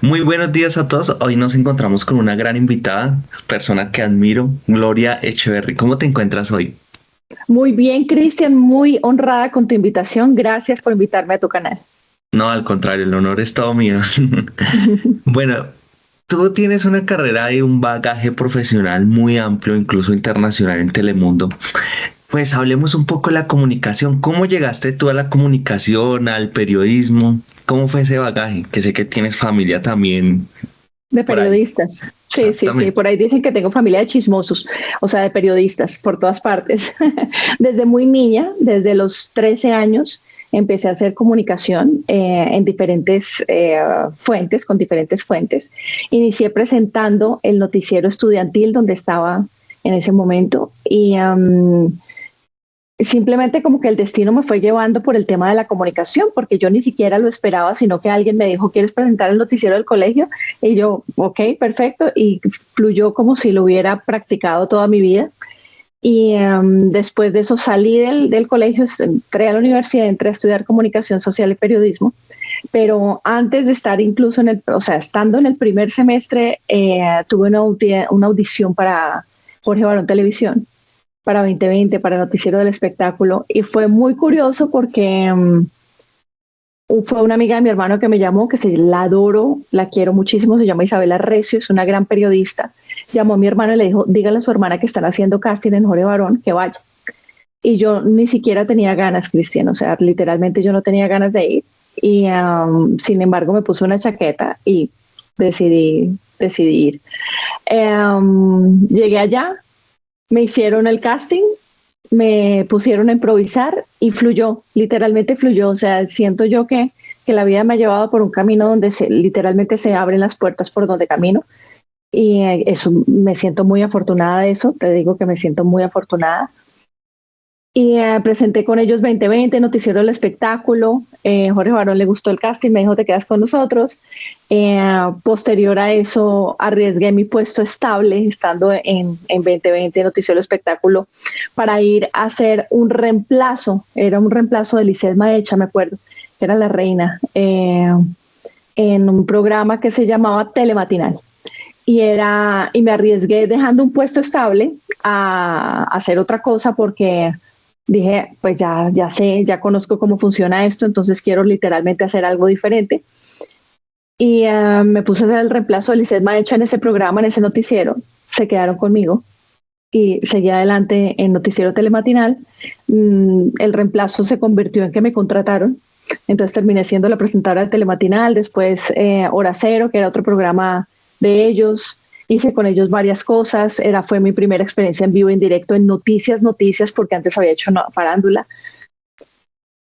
Muy buenos días a todos. Hoy nos encontramos con una gran invitada, persona que admiro, Gloria Echeverry. ¿Cómo te encuentras hoy? Muy bien, Cristian, muy honrada con tu invitación. Gracias por invitarme a tu canal. No, al contrario, el honor es todo mío. Bueno, tú tienes una carrera y un bagaje profesional muy amplio, incluso internacional en Telemundo. Pues hablemos un poco de la comunicación. ¿Cómo llegaste tú a la comunicación, al periodismo? ¿Cómo fue ese bagaje? Que sé que tienes familia también De por ahí. periodistas. Sí, sí, sí. Exactamente. Por ahí dicen que tengo familia de chismosos, o sea, de periodistas por todas partes. Desde muy niña, desde los 13 años, empecé a hacer comunicación en diferentes fuentes, con diferentes fuentes. Inicié presentando el noticiero estudiantil donde estaba en ese momento y simplemente como que el destino me fue llevando por el tema de la comunicación, porque yo ni siquiera lo esperaba, sino que alguien me dijo, ¿quieres presentar el noticiero del colegio? Y yo, ok, perfecto, y fluyó como si lo hubiera practicado toda mi vida. Y después de eso salí del colegio, entré a la universidad, entré a estudiar comunicación social y periodismo, pero antes de estar incluso o sea, estando en el primer semestre, tuve una audición para Jorge Barón Televisión para 2020, para el Noticiero del Espectáculo, y fue muy curioso porque fue una amiga de mi hermano que me llamó, la adoro, la quiero muchísimo, se llama Isabela Recio, es una gran periodista. Llamó a mi hermano y le dijo, dígale a su hermana que están haciendo casting en Jorge Barón, que vaya. Y yo ni siquiera tenía ganas, Cristian, o sea, literalmente yo no tenía ganas de ir. Y sin embargo me puse una chaqueta y decidí ir. Llegué allá, me hicieron el casting, me pusieron a improvisar y fluyó, literalmente fluyó. O sea, siento yo que la vida me ha llevado por un camino donde literalmente se abren las puertas por donde camino. Y eso, me siento muy afortunada de eso, te digo que me siento muy afortunada. Y presenté con ellos 2020, Noticiero del Espectáculo. Jorge Barón le gustó el casting, me dijo, te quedas con nosotros. Posterior a eso, arriesgué mi puesto estable, estando en 2020, Noticiero del Espectáculo, para ir a hacer un reemplazo. Era un reemplazo de Lisset Maecha, me acuerdo, que era la reina, en un programa que se llamaba Telematinal. Y me arriesgué dejando un puesto estable a hacer otra cosa porque dije, pues ya sé, ya conozco cómo funciona esto, entonces quiero literalmente hacer algo diferente. Y me puse a hacer el reemplazo de Lisset Maecha en ese programa, en ese noticiero. Se quedaron conmigo y seguí adelante en Noticiero Telematinal. El reemplazo se convirtió en que me contrataron. Entonces terminé siendo la presentadora de Telematinal, después Hora Cero, que era otro programa de ellos. Hice con ellos varias cosas. Fue mi primera experiencia en vivo, en directo, en noticias, porque antes había hecho farándula.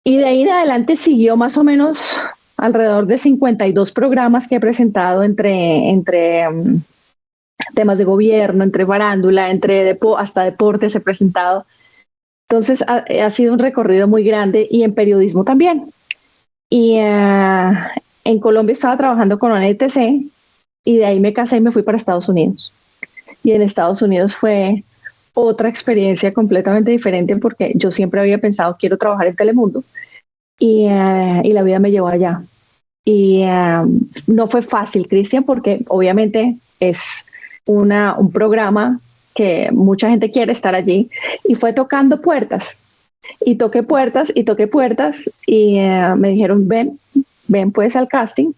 Y de ahí en adelante siguió más o menos alrededor de 52 programas que he presentado entre temas de gobierno, entre farándula, hasta deportes he presentado. Entonces ha sido un recorrido muy grande y en periodismo también. Y en Colombia estaba trabajando con una ETC y de ahí me casé y me fui para Estados Unidos. Y en Estados Unidos fue otra experiencia completamente diferente porque yo siempre había pensado quiero trabajar en Telemundo y la vida me llevó allá. Y no fue fácil, Cristian, porque obviamente es un programa que mucha gente quiere estar allí y fue tocando puertas y toqué puertas y toqué puertas y me dijeron ven pues al casting.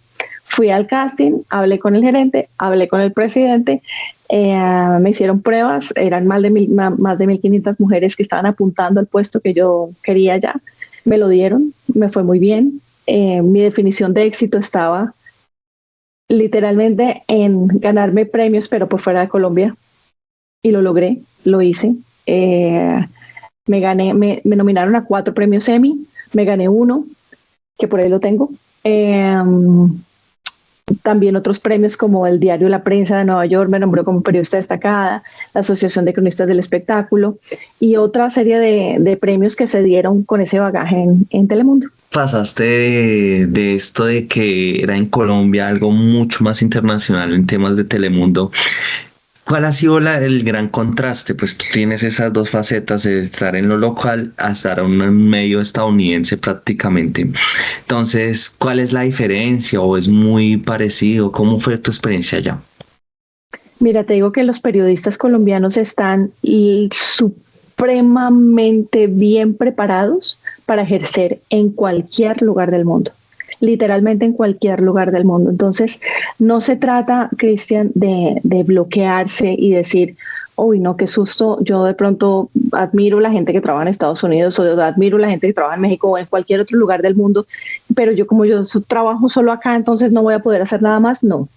Fui al casting, hablé con el gerente, hablé con el presidente, me hicieron pruebas, eran más de 1.500 mujeres que estaban apuntando al puesto que yo quería ya, me lo dieron, me fue muy bien. Mi definición de éxito estaba literalmente en ganarme premios, pero por fuera de Colombia, y lo logré, lo hice. Me nominaron a 4 premios Emmy, me gané uno, que por ahí lo tengo. También otros premios como el diario La Prensa de Nueva York me nombró como periodista destacada, la Asociación de Cronistas del Espectáculo y otra serie de premios que se dieron con ese bagaje en Telemundo. Pasaste de esto de que era en Colombia algo mucho más internacional en temas de Telemundo. ¿Cuál ha sido el gran contraste? Pues tú tienes esas dos facetas de estar en lo local a estar en un medio estadounidense prácticamente. Entonces, ¿cuál es la diferencia o es muy parecido? ¿Cómo fue tu experiencia allá? Mira, te digo que los periodistas colombianos están supremamente bien preparados para ejercer en cualquier lugar del mundo, literalmente en cualquier lugar del mundo. Entonces, no se trata, Cristian, de bloquearse y decir, uy, no, qué susto, yo de pronto admiro la gente que trabaja en Estados Unidos o yo admiro la gente que trabaja en México o en cualquier otro lugar del mundo, pero yo como yo trabajo solo acá, entonces no voy a poder hacer nada más. No,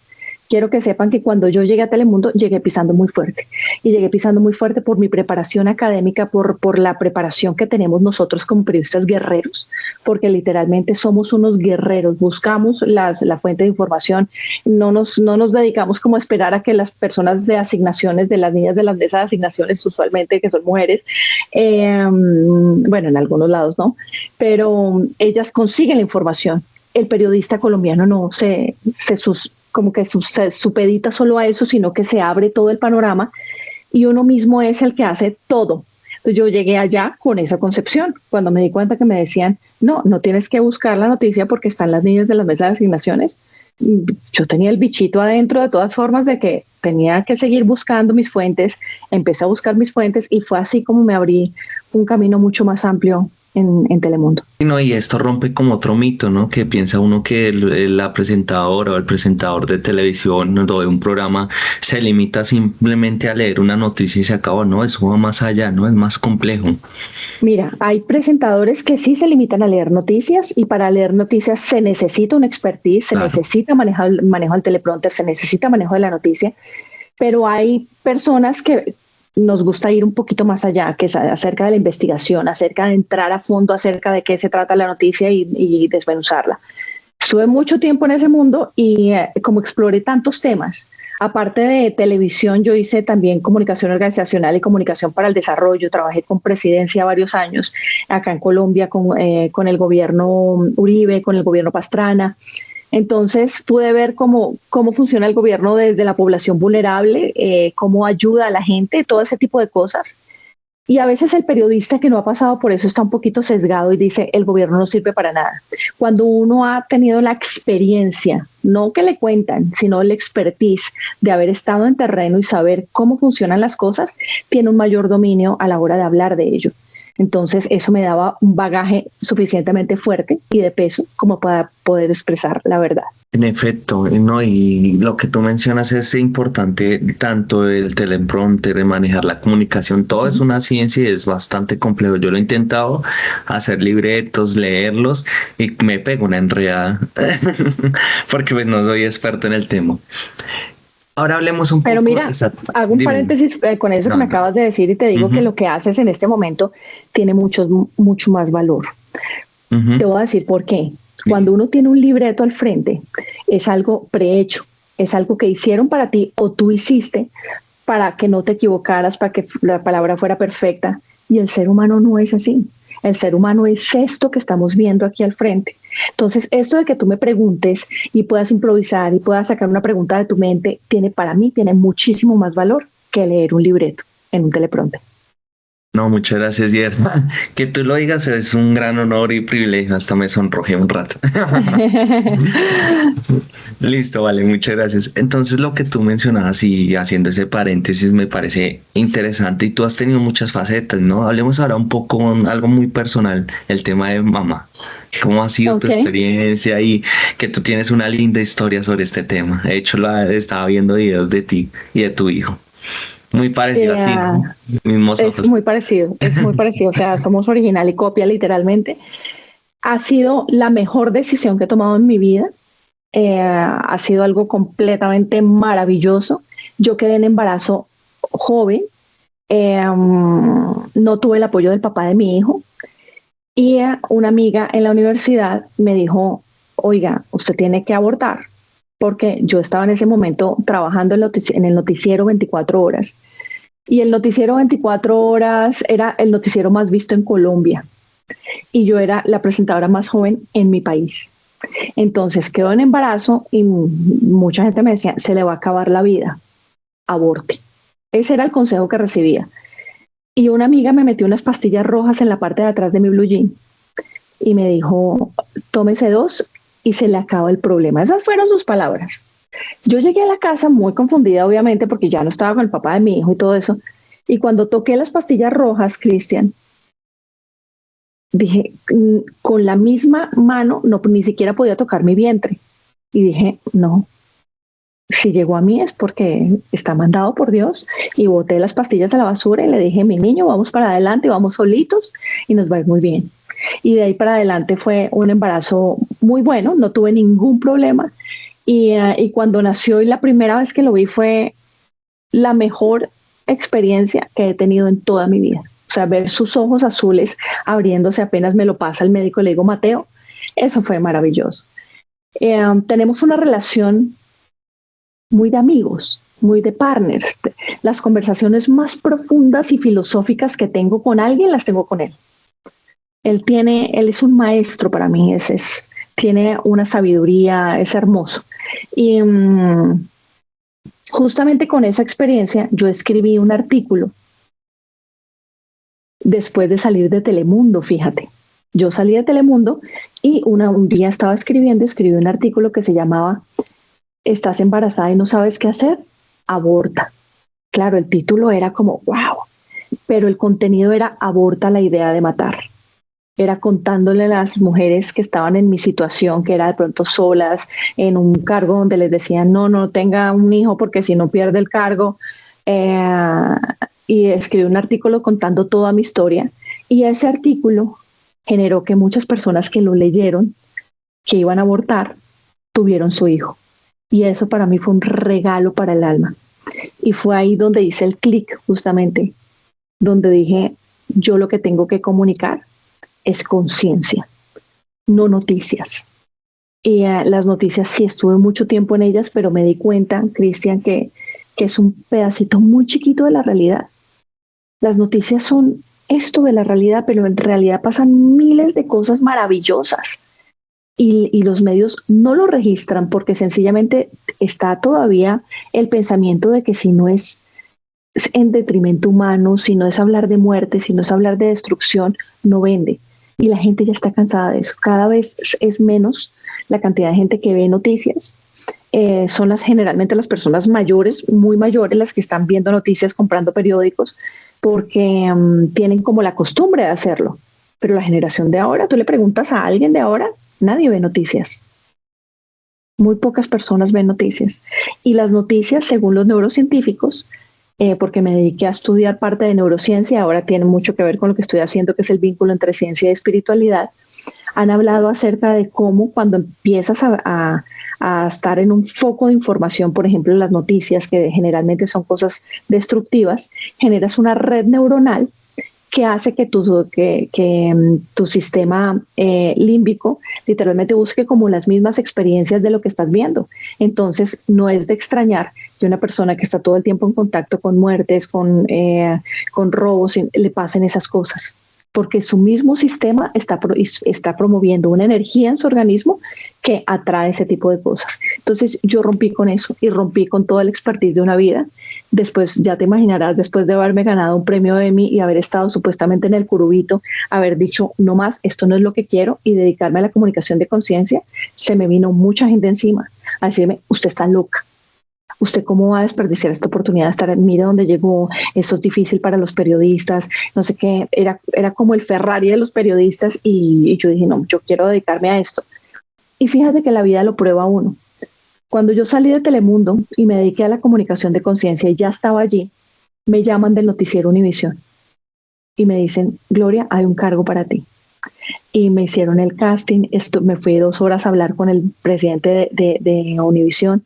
quiero que sepan que cuando yo llegué a Telemundo, llegué pisando muy fuerte. Y llegué pisando muy fuerte por mi preparación académica, por la preparación que tenemos nosotros como periodistas guerreros, porque literalmente somos unos guerreros, buscamos la fuente de información, no nos dedicamos como a esperar a que las personas de asignaciones, de las niñas de las mesas de asignaciones, usualmente que son mujeres, bueno, en algunos lados, ¿no? Pero ellas consiguen la información. El periodista colombiano no se como que se supedita solo a eso, sino que se abre todo el panorama y uno mismo es el que hace todo. Entonces yo llegué allá con esa concepción. Cuando me di cuenta que me decían, no, no tienes que buscar la noticia porque están las niñas de las mesas de asignaciones, yo tenía el bichito adentro de todas formas de que tenía que seguir buscando mis fuentes, empecé a buscar mis fuentes y fue así como me abrí un camino mucho más amplio en Telemundo. Y no, y esto rompe como otro mito, ¿no? Que piensa uno que la presentadora o el presentador de televisión o de un programa se limita simplemente a leer una noticia y se acabó. No, eso va más allá, ¿no? Es más complejo. Mira, hay presentadores que sí se limitan a leer noticias y para leer noticias se necesita un expertise, se Claro. necesita manejo del teleprompter, se necesita manejo de la noticia, pero hay personas que nos gusta ir un poquito más allá, que es acerca de la investigación, acerca de entrar a fondo, acerca de qué se trata la noticia y desmenuzarla. Estuve mucho tiempo en ese mundo y como exploré tantos temas, aparte de televisión, yo hice también comunicación organizacional y comunicación para el desarrollo, trabajé con presidencia varios años acá en Colombia con el gobierno Uribe, con el gobierno Pastrana. Entonces pude ver cómo funciona el gobierno desde la población vulnerable, cómo ayuda a la gente, todo ese tipo de cosas. Y a veces el periodista que no ha pasado por eso está un poquito sesgado y dice, el gobierno no sirve para nada. Cuando uno ha tenido la experiencia, no que le cuentan, sino la expertise de haber estado en terreno y saber cómo funcionan las cosas, tiene un mayor dominio a la hora de hablar de ello. Entonces eso me daba un bagaje suficientemente fuerte y de peso como para poder expresar la verdad. En efecto, ¿no? Y lo que tú mencionas es importante, tanto el teleprompter, de manejar la comunicación, todo es una ciencia y es bastante complejo. Yo lo he intentado hacer libretos, leerlos y me pego una enredada porque pues no soy experto en el tema. Ahora hablemos un Pero poco, mira, hago un dime, paréntesis con eso que no, me no. acabas de decir y te digo que Ujú, lo que haces en este momento tiene mucho más valor. ujú, Te voy a decir por qué. sí. Cuando uno tiene un libreto al frente, es algo prehecho, es algo que hicieron para ti o tú hiciste para que no te equivocaras, para que la palabra fuera perfecta. Y el ser humano no es así. El ser humano es esto que estamos viendo aquí al frente. Entonces, esto de que tú me preguntes y puedas improvisar y puedas sacar una pregunta de tu mente, para mí, tiene muchísimo más valor que leer un libreto en un teleprompter. No, muchas gracias, Yerma. Que tú lo digas es un gran honor y privilegio. Hasta me sonrojé un rato. Listo, vale, muchas gracias. Entonces, lo que tú mencionabas y haciendo ese paréntesis me parece interesante y tú has tenido muchas facetas, ¿no? Hablemos ahora un poco algo muy personal, el tema de mamá. ¿Cómo ha sido tu Ok. experiencia y que tú tienes una linda historia sobre este tema? De hecho, estaba viendo videos de ti y de tu hijo. Muy parecido a ti, Eh, ¿no? Mismos es ojos. muy parecido, es muy parecido. O sea, somos original y copia literalmente. Ha sido la mejor decisión que he tomado en mi vida. Ha sido algo completamente maravilloso. Yo quedé en embarazo joven, no tuve el apoyo del papá de mi hijo y una amiga en la universidad me dijo, oiga, usted tiene que abortar, porque yo estaba en ese momento trabajando en el noticiero 24 horas y el noticiero 24 horas era el noticiero más visto en Colombia y yo era la presentadora más joven en mi país. Entonces quedó en embarazo y mucha gente me decía, se le va a acabar la vida, aborte. Ese era el consejo que recibía. Y una amiga me metió unas pastillas rojas en la parte de atrás de mi blue jean y me dijo, tómese 2 y se le acaba el problema. Esas fueron sus palabras. Yo llegué a la casa muy confundida, obviamente, porque ya no estaba con el papá de mi hijo y todo eso. Y cuando toqué las pastillas rojas, Cristian, dije, con la misma mano, no, ni siquiera podía tocar mi vientre. Y dije, no, si llegó a mí es porque está mandado por Dios. Y boté las pastillas a la basura y le dije, mi niño, vamos para adelante, vamos solitos y nos va a ir muy bien. Y de ahí para adelante fue un embarazo muy bueno, no tuve ningún problema. Y cuando nació y la primera vez que lo vi fue la mejor experiencia que he tenido en toda mi vida. O sea, ver sus ojos azules abriéndose apenas me lo pasa el médico, le digo, Mateo, eso fue maravilloso. Tenemos una relación muy de amigos, muy de partners. Las conversaciones más profundas y filosóficas que tengo con alguien las tengo con él. Él es un maestro para mí, tiene una sabiduría, es hermoso. Y justamente con esa experiencia yo escribí un artículo después de salir de Telemundo, fíjate. Yo salí de Telemundo y un día estaba escribí un artículo que se llamaba ¿Estás embarazada y no sabes qué hacer? Aborta. Claro, el título era como, wow, pero el contenido era aborta la idea de matar. Era contándole a las mujeres que estaban en mi situación, que era de pronto solas, en un cargo donde les decían, no tenga un hijo porque si no pierde el cargo. Y escribí un artículo contando toda mi historia. Y ese artículo generó que muchas personas que lo leyeron, que iban a abortar, tuvieron su hijo. Y eso para mí fue un regalo para el alma. Y fue ahí donde hice el clic, justamente, donde dije, yo lo que tengo que comunicar es conciencia, no noticias. Y las noticias sí estuve mucho tiempo en ellas, pero me di cuenta, Cristian, que es un pedacito muy chiquito de la realidad. Las noticias son esto de la realidad, pero en realidad pasan miles de cosas maravillosas. Y los medios no lo registran porque sencillamente está todavía el pensamiento de que si no es en detrimento humano, si no es hablar de muerte, si no es hablar de destrucción, no vende. Y la gente ya está cansada de eso. Cada vez es menos la cantidad de gente que ve noticias. Son generalmente las personas mayores, muy mayores, las que están viendo noticias, comprando periódicos, porque tienen como la costumbre de hacerlo. Pero la generación de ahora, tú le preguntas a alguien de ahora, nadie ve noticias. Muy pocas personas ven noticias. Y las noticias, según los neurocientíficos, porque me dediqué a estudiar parte de neurociencia, ahora tiene mucho que ver con lo que estoy haciendo, que es el vínculo entre ciencia y espiritualidad, han hablado acerca de cómo cuando empiezas a estar en un foco de información, por ejemplo, las noticias, que generalmente son cosas destructivas, generas una red neuronal que hace que tu sistema límbico literalmente busque como las mismas experiencias de lo que estás viendo. Entonces, no es de extrañar que una persona que está todo el tiempo en contacto con muertes, con robos, le pasen esas cosas, porque su mismo sistema está promoviendo una energía en su organismo que atrae ese tipo de cosas. Entonces yo rompí con eso y rompí con toda la expertise de una vida. Después, ya te imaginarás, después de haberme ganado un premio Emmy y haber estado supuestamente en el curubito, haber dicho, no más, esto no es lo que quiero, y dedicarme a la comunicación de conciencia, se me vino mucha gente encima a decirme, usted está loca. ¿Usted cómo va a desperdiciar esta oportunidad de estar? Mire dónde llegó, eso es difícil para los periodistas, no sé qué, era como el Ferrari de los periodistas y yo dije, no, yo quiero dedicarme a esto. Y fíjate que la vida lo prueba a uno. Cuando yo salí de Telemundo y me dediqué a la comunicación de conciencia y ya estaba allí, me llaman del noticiero Univisión y me dicen, Gloria, hay un cargo para ti. Y me hicieron el casting, me fui 2 horas a hablar con el presidente de Univisión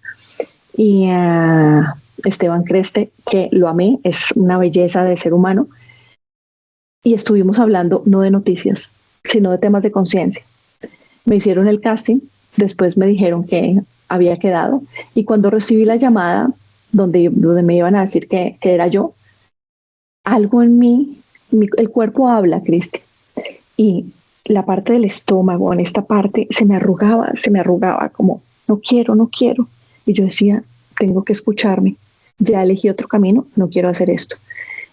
y Esteban Creste, que lo amé, es una belleza de ser humano, y estuvimos hablando no de noticias, sino de temas de conciencia. Me hicieron el casting, después me dijeron que había quedado, y cuando recibí la llamada donde me iban a decir que era yo, algo en mí, el cuerpo habla, Cristi, y la parte del estómago, en esta parte, se me arrugaba como, no quiero, y yo decía, tengo que escucharme. ya elegí otro camino, no quiero hacer esto.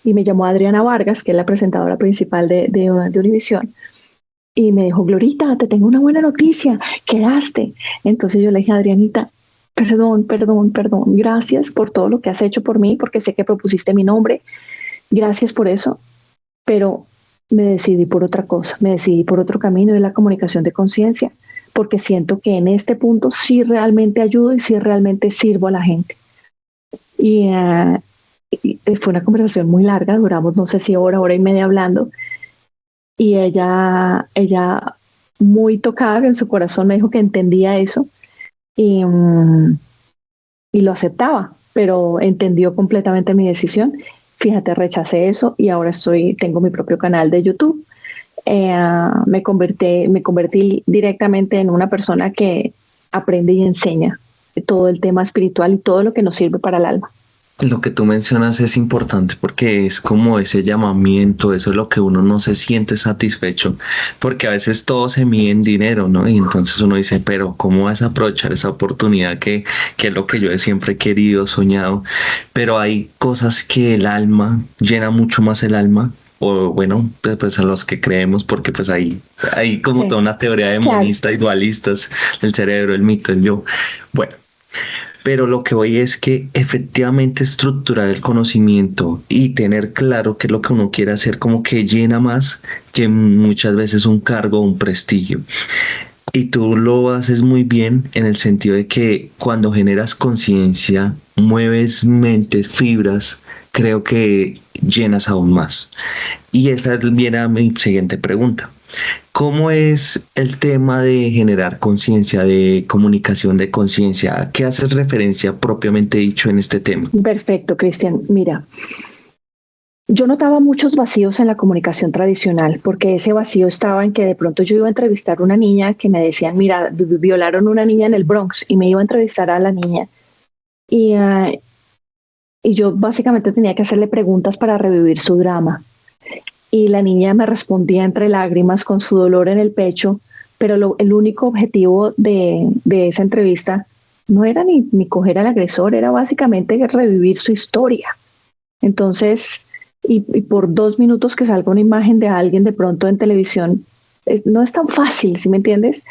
Y me llamó Adriana Vargas, que es la presentadora principal de Univisión, y me dijo, Glorita, te tengo una buena noticia, quedaste. Entonces yo le dije a Adrianita, perdón, gracias por todo lo que has hecho por mí, porque sé que propusiste mi nombre, gracias por eso, pero me decidí por otra cosa, me decidí por otro camino de la comunicación de conciencia, porque siento que en este punto sí realmente ayudo y sí realmente sirvo a la gente. Y fue una conversación muy larga, duramos no sé si hora y media hablando, y ella muy tocada en su corazón me dijo que entendía eso y, y lo aceptaba, pero entendió completamente mi decisión. Fíjate, rechacé eso y ahora tengo mi propio canal de YouTube. Me convertí directamente en una persona que aprende y enseña todo el tema espiritual y todo lo que nos sirve para el alma. Lo que tú mencionas es importante porque es como ese llamamiento, eso es lo que uno no se siente satisfecho, porque a veces todo se mide en dinero, ¿no? Y entonces uno dice, pero ¿cómo vas a aprovechar esa oportunidad que es lo que yo siempre he querido, soñado? Pero hay cosas que el alma llena mucho más el alma. O bueno, pues a los que creemos, porque pues hay como Sí, toda una teoría claro. demonista y dualistas del cerebro, el mito, el yo. Bueno, pero lo que voy es que efectivamente estructurar el conocimiento y tener claro qué es lo que uno quiere hacer como que llena más que muchas veces un cargo o un prestigio. Y tú lo haces muy bien en el sentido de que cuando generas conciencia, mueves mentes, fibras, creo que llenas aún más. Y esta viene a mi siguiente pregunta. ¿Cómo es el tema de generar conciencia, de comunicación de conciencia? ¿A qué haces referencia propiamente dicho en este tema? Perfecto, Cristian. Mira, yo notaba muchos vacíos en la comunicación tradicional, porque ese vacío estaba en que de pronto yo iba a entrevistar a una niña que me decían, mira, violaron a una niña en el Bronx, y me iba a entrevistar a la niña. Y, y yo básicamente tenía que hacerle preguntas para revivir su drama. Y la niña me respondía entre lágrimas con su dolor en el pecho, pero el único objetivo de esa entrevista no era ni coger al agresor, era básicamente revivir su historia. Entonces, y por 2 minutos que salga una imagen de alguien de pronto en televisión, no es tan fácil, ¿sí me entiendes?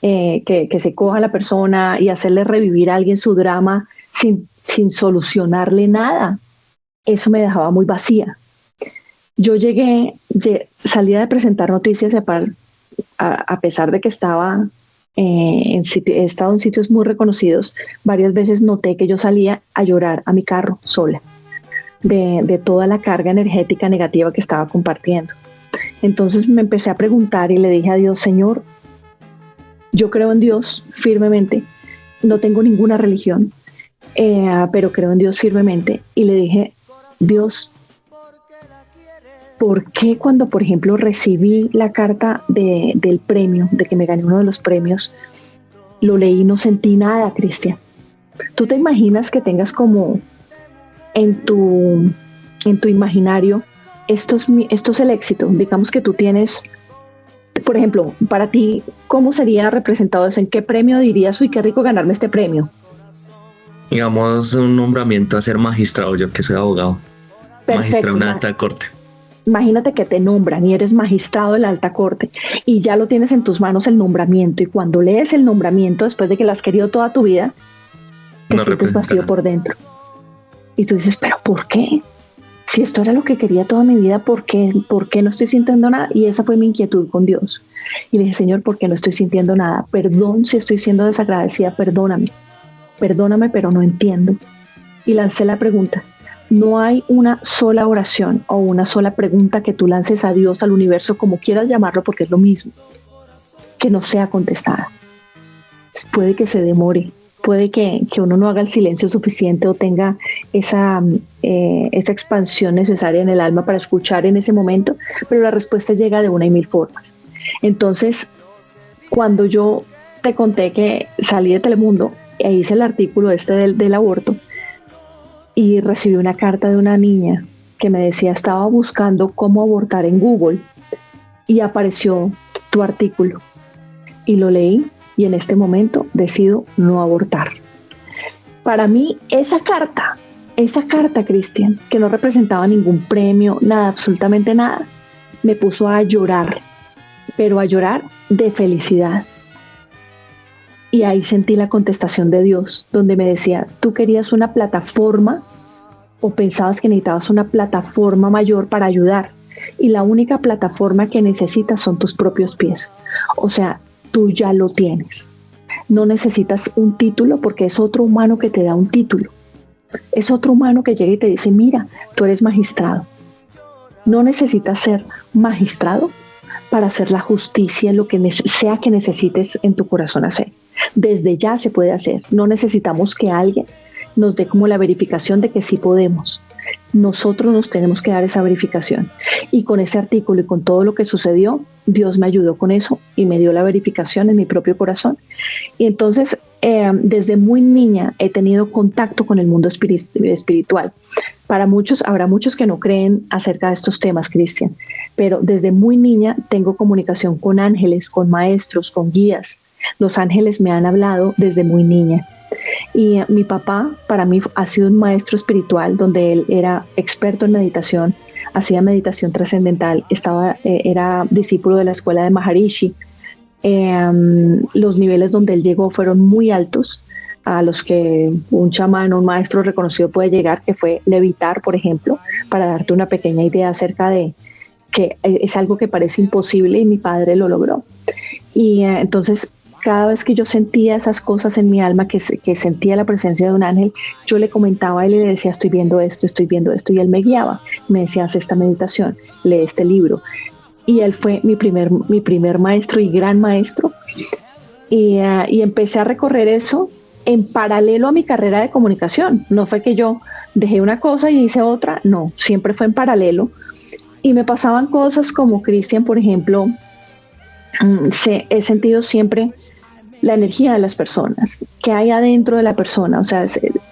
Que se coja a la persona y hacerle revivir a alguien su drama sin solucionarle nada. Eso me dejaba muy vacía. Yo salía de presentar noticias a pesar de que he estado en sitios muy reconocidos, varias veces noté que yo salía a llorar a mi carro sola de toda la carga energética negativa que estaba compartiendo. Entonces me empecé a preguntar y le dije a Dios, Señor, yo creo en Dios firmemente, no tengo ninguna religión, pero creo en Dios firmemente. Y le dije, Dios, ¿por qué cuando, por ejemplo, recibí la carta del premio, de que me gané uno de los premios, lo leí y no sentí nada, Cristian? ¿Tú te imaginas que tengas como en tu imaginario, esto es el éxito? Digamos que tú tienes, por ejemplo, para ti, ¿cómo sería representado eso? ¿En qué premio dirías, uy, qué rico ganarme este premio? Digamos, un nombramiento a ser magistrado, yo que soy abogado, magistrado Perfecto. en una alta corte. Imagínate que te nombran y eres magistrado de la alta corte y ya lo tienes en tus manos el nombramiento, y cuando lees el nombramiento después de que lo has querido toda tu vida, te No sientes vacío representarán. por dentro. Y tú dices, pero ¿por qué? Si esto era lo que quería toda mi vida, ¿por qué no estoy sintiendo nada? Y esa fue mi inquietud con Dios. Y le dije, Señor, ¿por qué no estoy sintiendo nada? Perdón si estoy siendo desagradecida, perdóname, pero no entiendo. Y lancé la pregunta. No hay una sola oración o una sola pregunta que tú lances a Dios, al universo, como quieras llamarlo, porque es lo mismo, que no sea contestada. Puede que se demore, puede que uno no haga el silencio suficiente o tenga esa expansión necesaria en el alma para escuchar en ese momento, pero la respuesta llega de una y mil formas. Entonces, cuando yo te conté que salí de Telemundo e hice el artículo del aborto, y recibí una carta de una niña que me decía, estaba buscando cómo abortar en Google y apareció tu artículo y lo leí, y en este momento decido no abortar. Para mí, esa carta esa carta, Cristian, que no representaba ningún premio, nada, absolutamente nada, me puso a llorar, pero a llorar de felicidad. Y ahí sentí la contestación de Dios, donde me decía, tú querías una plataforma o pensabas que necesitabas una plataforma mayor para ayudar. Y la única plataforma que necesitas son tus propios pies. O sea, tú ya lo tienes. No necesitas un título porque es otro humano que te da un título. Es otro humano que llega y te dice, mira, tú eres magistrado. No necesitas ser magistrado para hacer la justicia en lo que sea que necesites en tu corazón hacer. Desde ya se puede hacer. No necesitamos que alguien nos dé como la verificación de que sí podemos. Nosotros nos tenemos que dar esa verificación. Y con ese artículo y con todo lo que sucedió, Dios me ayudó con eso y me dio la verificación en mi propio corazón. Y entonces, desde muy niña he tenido contacto con el mundo espiritual. Para muchos, habrá muchos que no creen acerca de estos temas, Cristian, pero desde muy niña tengo comunicación con ángeles, con maestros, con guías. Los ángeles me han hablado desde muy niña. Y mi papá para mí ha sido un maestro espiritual donde él era experto en meditación, hacía meditación trascendental, era discípulo de la escuela de Maharishi. Los niveles donde él llegó fueron muy altos, a los que un chamán, un maestro reconocido puede llegar, que fue levitar, por ejemplo, para darte una pequeña idea acerca de que es algo que parece imposible y mi padre lo logró. Y entonces cada vez que yo sentía esas cosas en mi alma, que sentía la presencia de un ángel, yo le comentaba a él y le decía, estoy viendo esto, y él me guiaba, me decía, haz esta meditación, lee este libro. Y él fue mi primer maestro y gran maestro, y empecé a recorrer eso en paralelo a mi carrera de comunicación. No fue que yo dejé una cosa y hice otra, no, siempre fue en paralelo. Y me pasaban cosas como, Cristian, por ejemplo, he sentido siempre la energía de las personas, que hay adentro de la persona. O sea,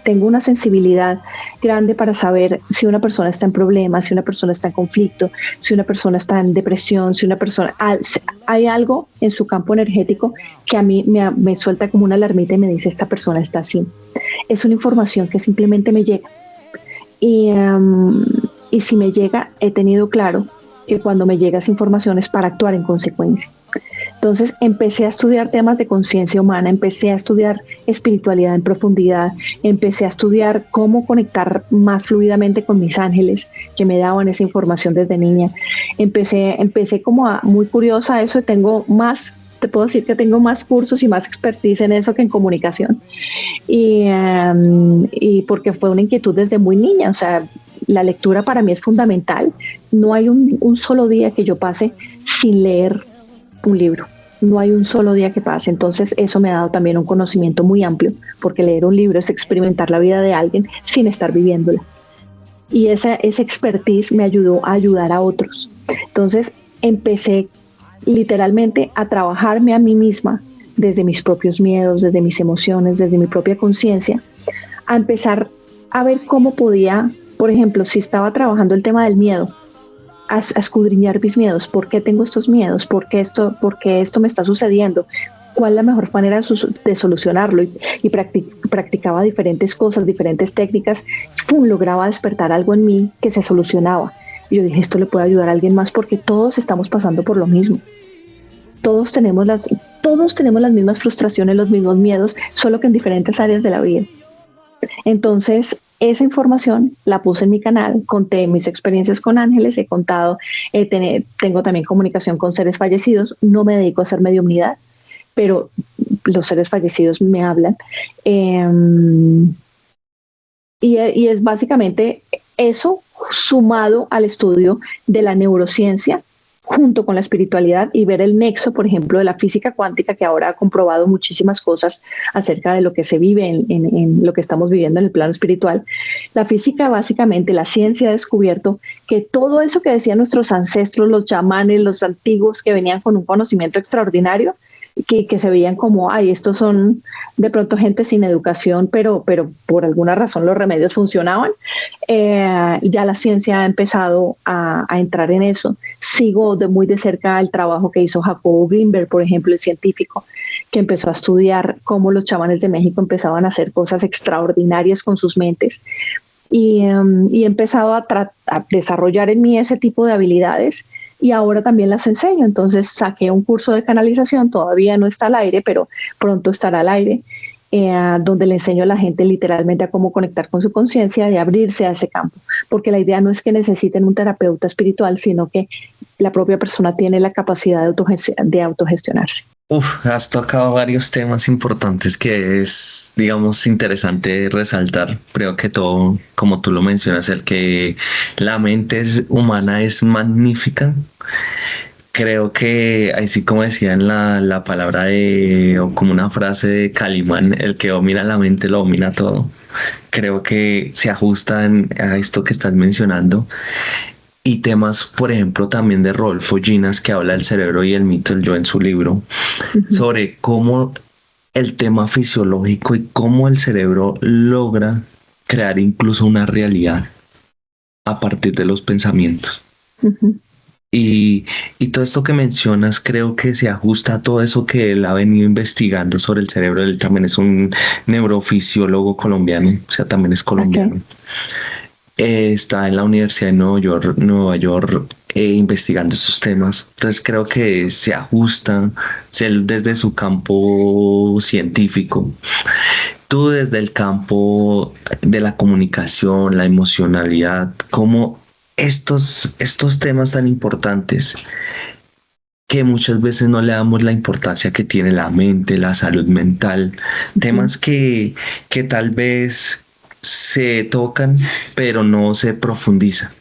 tengo una sensibilidad grande para saber si una persona está en problemas, si una persona está en conflicto, si una persona está en depresión, si una persona... Hay algo en su campo energético que a mí me suelta como una alarmita y me dice, esta persona está así. Es una información que simplemente me llega. Y si me llega, he tenido claro que cuando me llega esa información es para actuar en consecuencia. Entonces empecé a estudiar temas de conciencia humana, empecé a estudiar espiritualidad en profundidad, empecé a estudiar cómo conectar más fluidamente con mis ángeles que me daban esa información desde niña. Empecé como muy curiosa a eso, te puedo decir que tengo más cursos y más expertise en eso que en comunicación. Y porque fue una inquietud desde muy niña, o sea, la lectura para mí es fundamental. No hay un solo día que yo pase sin leer un libro. No hay un solo día que pase. Entonces eso me ha dado también un conocimiento muy amplio, porque leer un libro es experimentar la vida de alguien sin estar viviéndola. Y esa expertise me ayudó a ayudar a otros. Entonces empecé literalmente a trabajarme a mí misma desde mis propios miedos, desde mis emociones, desde mi propia conciencia, a empezar a ver cómo podía, por ejemplo, si estaba trabajando el tema del miedo, a escudriñar mis miedos. ¿Por qué tengo estos miedos? ¿Por qué esto me está sucediendo? ¿Cuál es la mejor manera de solucionarlo? Y practicaba diferentes cosas, diferentes técnicas. Lograba despertar algo en mí que se solucionaba. Y yo dije, esto le puede ayudar a alguien más, porque todos estamos pasando por lo mismo. Todos tenemos las mismas frustraciones, los mismos miedos, solo que en diferentes áreas de la vida. Entonces, esa información la puse en mi canal, conté mis experiencias con ángeles, he contado, tengo también comunicación con seres fallecidos, no me dedico a hacer mediumnidad, pero los seres fallecidos me hablan. Y es básicamente eso sumado al estudio de la neurociencia junto con la espiritualidad y ver el nexo, por ejemplo, de la física cuántica, que ahora ha comprobado muchísimas cosas acerca de lo que se vive en lo que estamos viviendo en el plano espiritual. La física, básicamente, la ciencia ha descubierto que todo eso que decían nuestros ancestros, los chamanes, los antiguos, que venían con un conocimiento extraordinario, que se veían como, estos son de pronto gente sin educación, pero por alguna razón los remedios funcionaban. Ya la ciencia ha empezado a entrar en eso. Sigo muy de cerca el trabajo que hizo Jacobo Greenberg, por ejemplo, el científico, que empezó a estudiar cómo los chamanes de México empezaban a hacer cosas extraordinarias con sus mentes. y he empezado a desarrollar en mí ese tipo de habilidades y ahora también las enseño. Entonces saqué un curso de canalización, todavía no está al aire, pero pronto estará al aire, donde le enseño a la gente literalmente a cómo conectar con su conciencia y abrirse a ese campo, porque la idea no es que necesiten un terapeuta espiritual, sino que la propia persona tiene la capacidad de autogestionarse. Uf, has tocado varios temas importantes que es, digamos, interesante resaltar. Creo que todo, como tú lo mencionas, el que la mente humana es magnífica. Creo que, así como decía en la palabra o como una frase de Calimán, el que domina la mente lo domina todo. Creo que se ajustan a esto que estás mencionando. Y temas, por ejemplo, también de Rodolfo Ginas, que habla del cerebro y el mito del yo en su libro, sobre cómo el tema fisiológico y cómo el cerebro logra crear incluso una realidad a partir de los pensamientos. Y, y todo esto que mencionas creo que se ajusta a todo eso que él ha venido investigando sobre el cerebro. Él también es un neurofisiólogo colombiano, o sea, también es colombiano. Está en la Universidad de Nueva York investigando esos temas. Entonces creo que se ajusta desde su campo científico. Tú desde el campo de la comunicación, la emocionalidad, como estos temas tan importantes que muchas veces no le damos la importancia que tiene la mente, la salud mental, temas que tal vez se tocan, pero no se profundizan.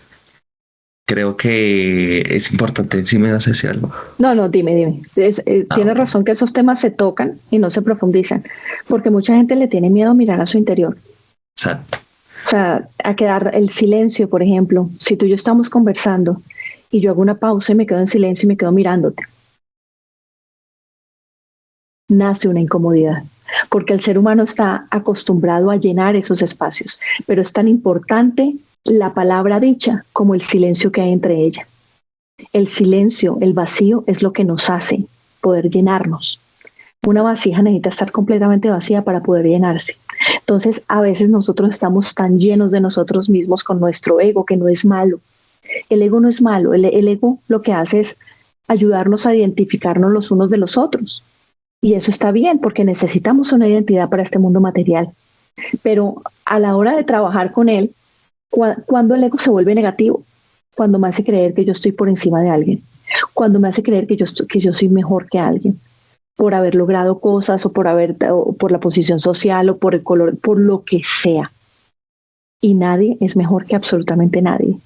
Creo que es importante, si me vas a decir algo. No, dime. Tienes razón que esos temas se tocan y no se profundizan, porque mucha gente le tiene miedo a mirar a su interior. Exacto. O sea, a quedar el silencio, por ejemplo. Si tú y yo estamos conversando y yo hago una pausa y me quedo en silencio y me quedo mirándote, nace una incomodidad, porque el ser humano está acostumbrado a llenar esos espacios, pero es tan importante la palabra dicha como el silencio que hay entre ella. El silencio, el vacío es lo que nos hace poder llenarnos. Una vasija necesita estar completamente vacía para poder llenarse. Entonces, a veces nosotros estamos tan llenos de nosotros mismos con nuestro ego, que no es malo. El ego no es malo, el ego lo que hace es ayudarnos a identificarnos los unos de los otros. Y eso está bien, porque necesitamos una identidad para este mundo material. Pero a la hora de trabajar con él, cuando el ego se vuelve negativo, cuando me hace creer que yo estoy por encima de alguien, cuando me hace creer que yo soy mejor que alguien, por haber logrado cosas o por la posición social o por el color, por lo que sea. Y nadie es mejor que absolutamente nadie.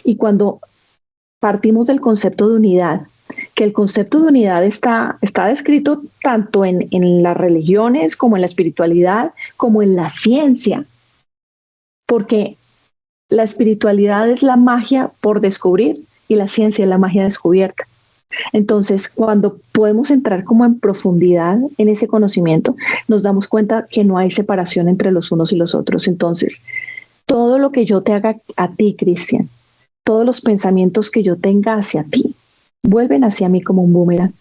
Y cuando partimos del concepto de unidad, que el concepto de unidad está descrito tanto en las religiones como en la espiritualidad, como en la ciencia, porque la espiritualidad es la magia por descubrir y la ciencia es la magia descubierta. Entonces, cuando podemos entrar como en profundidad en ese conocimiento, nos damos cuenta que no hay separación entre los unos y los otros. Entonces, todo lo que yo te haga a ti, Cristian, todos los pensamientos que yo tenga hacia ti, vuelven hacia mí como un boomerang.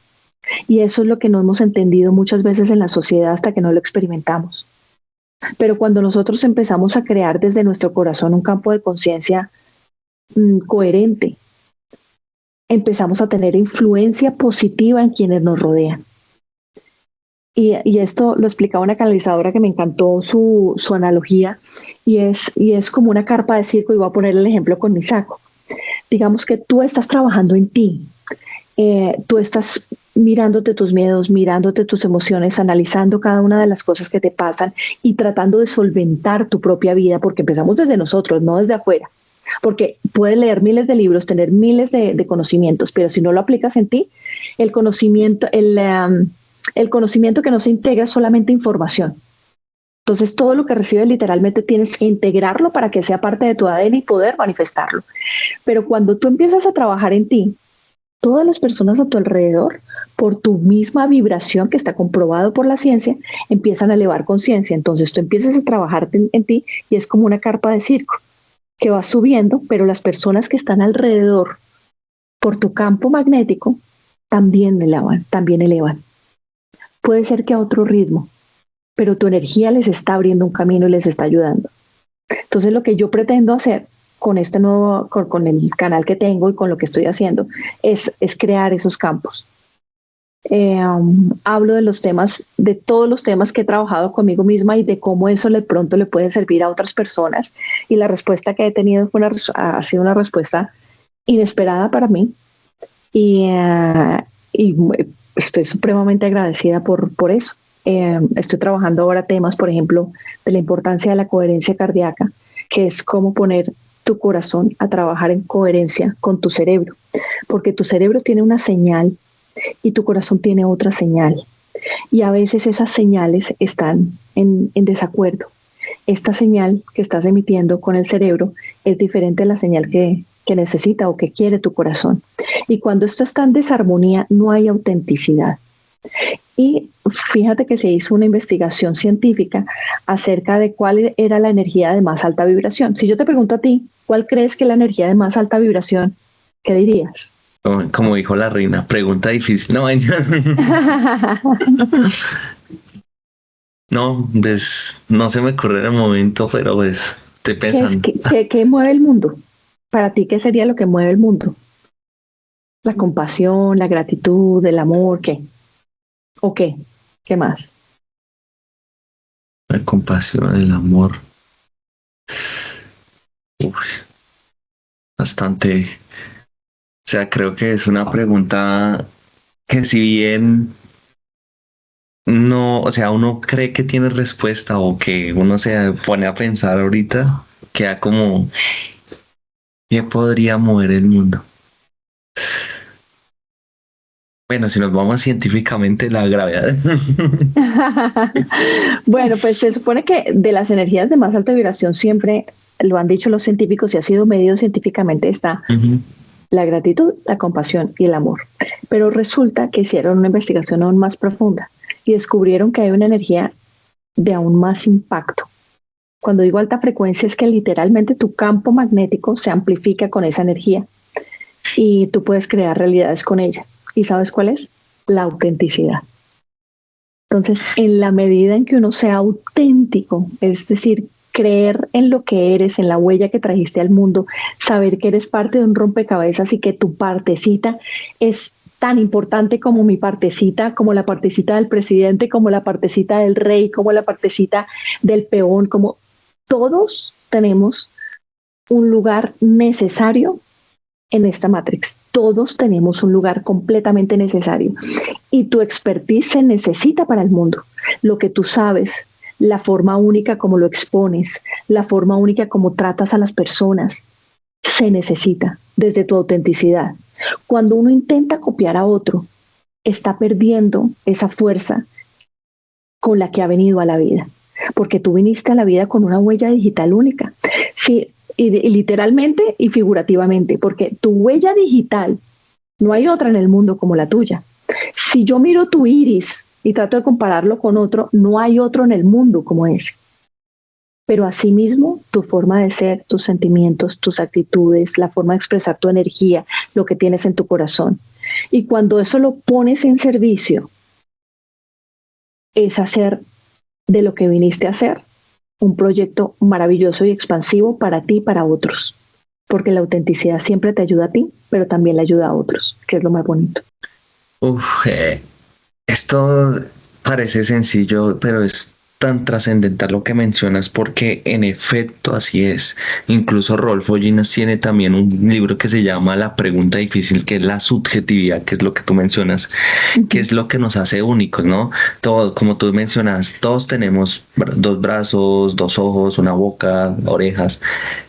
Y eso es lo que no hemos entendido muchas veces en la sociedad hasta que no lo experimentamos. Pero cuando nosotros empezamos a crear desde nuestro corazón un campo de conciencia coherente, empezamos a tener influencia positiva en quienes nos rodean. Y esto lo explicaba una canalizadora que me encantó su analogía, y es como una carpa de circo, y voy a poner el ejemplo con mi saco. Digamos que tú estás trabajando en ti, tú estás mirándote tus miedos, mirándote tus emociones, analizando cada una de las cosas que te pasan y tratando de solventar tu propia vida, porque empezamos desde nosotros, no desde afuera. Porque puedes leer miles de libros, tener miles de conocimientos, pero si no lo aplicas en ti, el conocimiento que no se integra es solamente información. Entonces, todo lo que recibes literalmente tienes que integrarlo para que sea parte de tu ADN y poder manifestarlo. Pero cuando tú empiezas a trabajar en ti, todas las personas a tu alrededor, por tu misma vibración que está comprobado por la ciencia, empiezan a elevar conciencia. Entonces, tú empiezas a trabajar en ti y es como una carpa de circo que va subiendo, pero las personas que están alrededor por tu campo magnético también elevan. Puede ser que a otro ritmo, pero tu energía les está abriendo un camino y les está ayudando. Entonces lo que yo pretendo hacer con este nuevo, con el canal que tengo y con lo que estoy haciendo, es crear esos campos. Hablo de los temas, de todos los temas que he trabajado conmigo misma y de cómo eso de pronto le puede servir a otras personas. Y la respuesta que he tenido ha sido una respuesta inesperada para mí. Y estoy supremamente agradecida por eso. Estoy trabajando ahora temas, por ejemplo, de la importancia de la coherencia cardíaca, que es cómo poner tu corazón a trabajar en coherencia con tu cerebro, porque tu cerebro tiene una señal y tu corazón tiene otra señal. Y a veces esas señales están en desacuerdo. Esta señal que estás emitiendo con el cerebro es diferente a la señal que necesita o que quiere tu corazón. Y cuando esto está en desarmonía, no hay autenticidad. Y fíjate que se hizo una investigación científica acerca de cuál era la energía de más alta vibración. Si yo te pregunto a ti, ¿cuál crees que es la energía de más alta vibración? ¿Qué dirías? Como dijo la reina, pregunta difícil. No, no, pues no se me ocurre en el momento, pero pues estoy pensando. ¿Qué mueve el mundo? Para ti, ¿qué sería lo que mueve el mundo? La compasión, la gratitud, el amor, ¿qué? ¿O qué? ¿Qué más? La compasión, el amor. Uf, bastante. O sea, creo que es una pregunta que si bien no, o sea, uno cree que tiene respuesta o que uno se pone a pensar ahorita, queda como, ¿qué podría mover el mundo? Bueno, si nos vamos científicamente, la gravedad. Bueno, pues se supone que de las energías de más alta vibración siempre lo han dicho los científicos y ha sido medido científicamente está la gratitud, la compasión y el amor. Pero resulta que hicieron una investigación aún más profunda y descubrieron que hay una energía de aún más impacto. Cuando digo alta frecuencia es que literalmente tu campo magnético se amplifica con esa energía y tú puedes crear realidades con ella. ¿Y sabes cuál es? La autenticidad. Entonces, en la medida en que uno sea auténtico, es decir, creer en lo que eres, en la huella que trajiste al mundo, saber que eres parte de un rompecabezas y que tu partecita es tan importante como mi partecita, como la partecita del presidente, como la partecita del rey, como la partecita del peón, como todos tenemos un lugar necesario en esta Matrix. Todos tenemos un lugar completamente necesario y tu expertise se necesita para el mundo. Lo que tú sabes, la forma única como lo expones, la forma única como tratas a las personas, se necesita desde tu autenticidad. Cuando uno intenta copiar a otro, está perdiendo esa fuerza con la que ha venido a la vida, porque tú viniste a la vida con una huella digital única. Sí, y literalmente y figurativamente, porque tu huella digital no hay otra en el mundo como la tuya. Si yo miro tu iris y trato de compararlo con otro, no hay otro en el mundo como ese. Pero asimismo, tu forma de ser, tus sentimientos, tus actitudes, la forma de expresar tu energía, lo que tienes en tu corazón. Y cuando eso lo pones en servicio, es hacer de lo que viniste a hacer un proyecto maravilloso y expansivo para ti y para otros. Porque la autenticidad siempre te ayuda a ti, pero también le ayuda a otros, que es lo más bonito. Esto parece sencillo, pero es tan trascendental lo que mencionas porque en efecto así es. Incluso Rolfo Ginas tiene también un libro que se llama La pregunta difícil, que es la subjetividad, que es lo que tú mencionas, que es lo que nos hace únicos, ¿no? Todo, como tú mencionas, todos tenemos dos brazos, dos ojos, una boca, orejas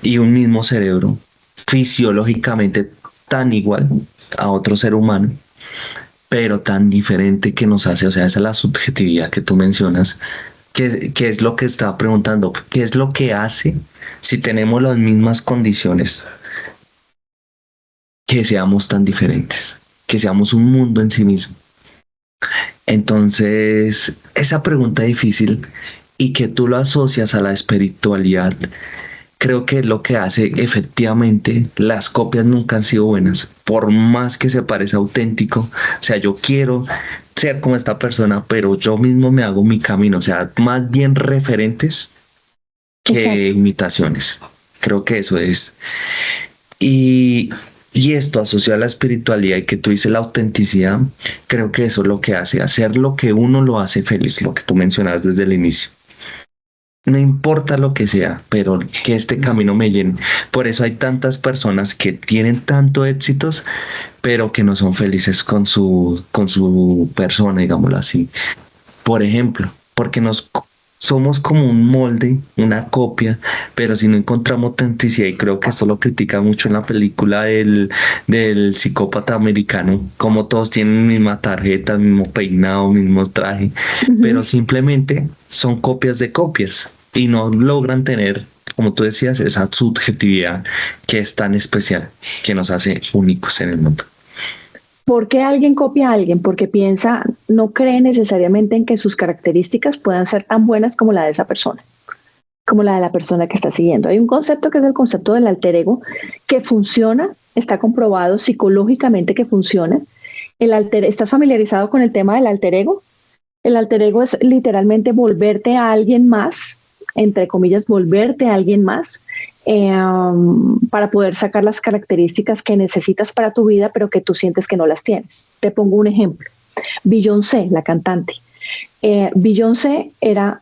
y un mismo cerebro, fisiológicamente tan igual a otro ser humano, pero tan diferente que nos hace, o sea, esa es la subjetividad que tú mencionas. ¿Qué es lo que estaba preguntando? ¿Qué es lo que hace si tenemos las mismas condiciones que seamos tan diferentes? Que seamos un mundo en sí mismo. Entonces, esa pregunta difícil y que tú lo asocias a la espiritualidad, creo que es lo que hace efectivamente las copias nunca han sido buenas, por más que se parezca auténtico. O sea, yo quiero ser como esta persona, pero yo mismo me hago mi camino. O sea, más bien referentes que Exacto. imitaciones. Creo que eso es. Y, y esto asociado a la espiritualidad y que tú dices la autenticidad, creo que eso es lo que hace, hacer lo que uno lo hace feliz, lo que tú mencionabas desde el inicio. No importa lo que sea, pero que este camino me llene. Por eso hay tantas personas que tienen tanto éxitos, pero que no son felices con su persona, digámoslo así. Por ejemplo, porque somos como un molde, una copia, pero si no encontramos autenticidad, y creo que esto lo critica mucho en la película del psicópata americano, como todos tienen misma tarjeta, mismo peinado, mismo traje, pero Ujú. simplemente son copias de copias y no logran tener, como tú decías, esa subjetividad que es tan especial, que nos hace únicos en el mundo. ¿Por qué alguien copia a alguien? Porque piensa, no cree necesariamente en que sus características puedan ser tan buenas como la de esa persona, como la de la persona que está siguiendo. Hay un concepto que es el concepto del alter ego, que funciona, está comprobado psicológicamente que funciona. ¿Estás familiarizado con el tema del alter ego? El alter ego es literalmente volverte a alguien más, entre comillas, volverte a alguien más, para poder sacar las características que necesitas para tu vida, pero que tú sientes que no las tienes. Te pongo un ejemplo. Beyoncé, la cantante. Beyoncé era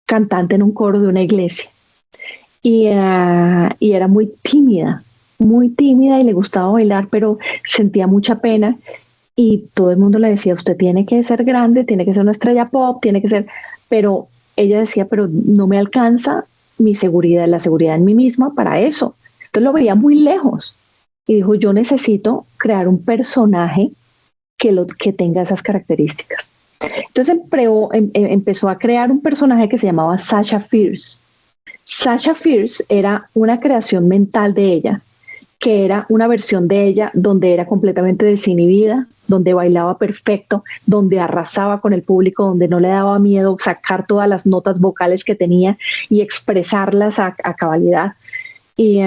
cantante en un coro de una iglesia y era muy tímida y le gustaba bailar, pero sentía mucha pena y todo el mundo le decía, usted tiene que ser grande, tiene que ser una estrella pop, tiene que ser, pero ella decía, pero no me alcanza mi seguridad, la seguridad en mí misma para eso. Entonces lo veía muy lejos y dijo, yo necesito crear un personaje que tenga esas características. Entonces empezó a crear un personaje que se llamaba Sasha Fierce. Sasha Fierce era una creación mental de ella, que era una versión de ella donde era completamente desinhibida, donde bailaba perfecto, donde arrasaba con el público, donde no le daba miedo sacar todas las notas vocales que tenía y expresarlas a cabalidad y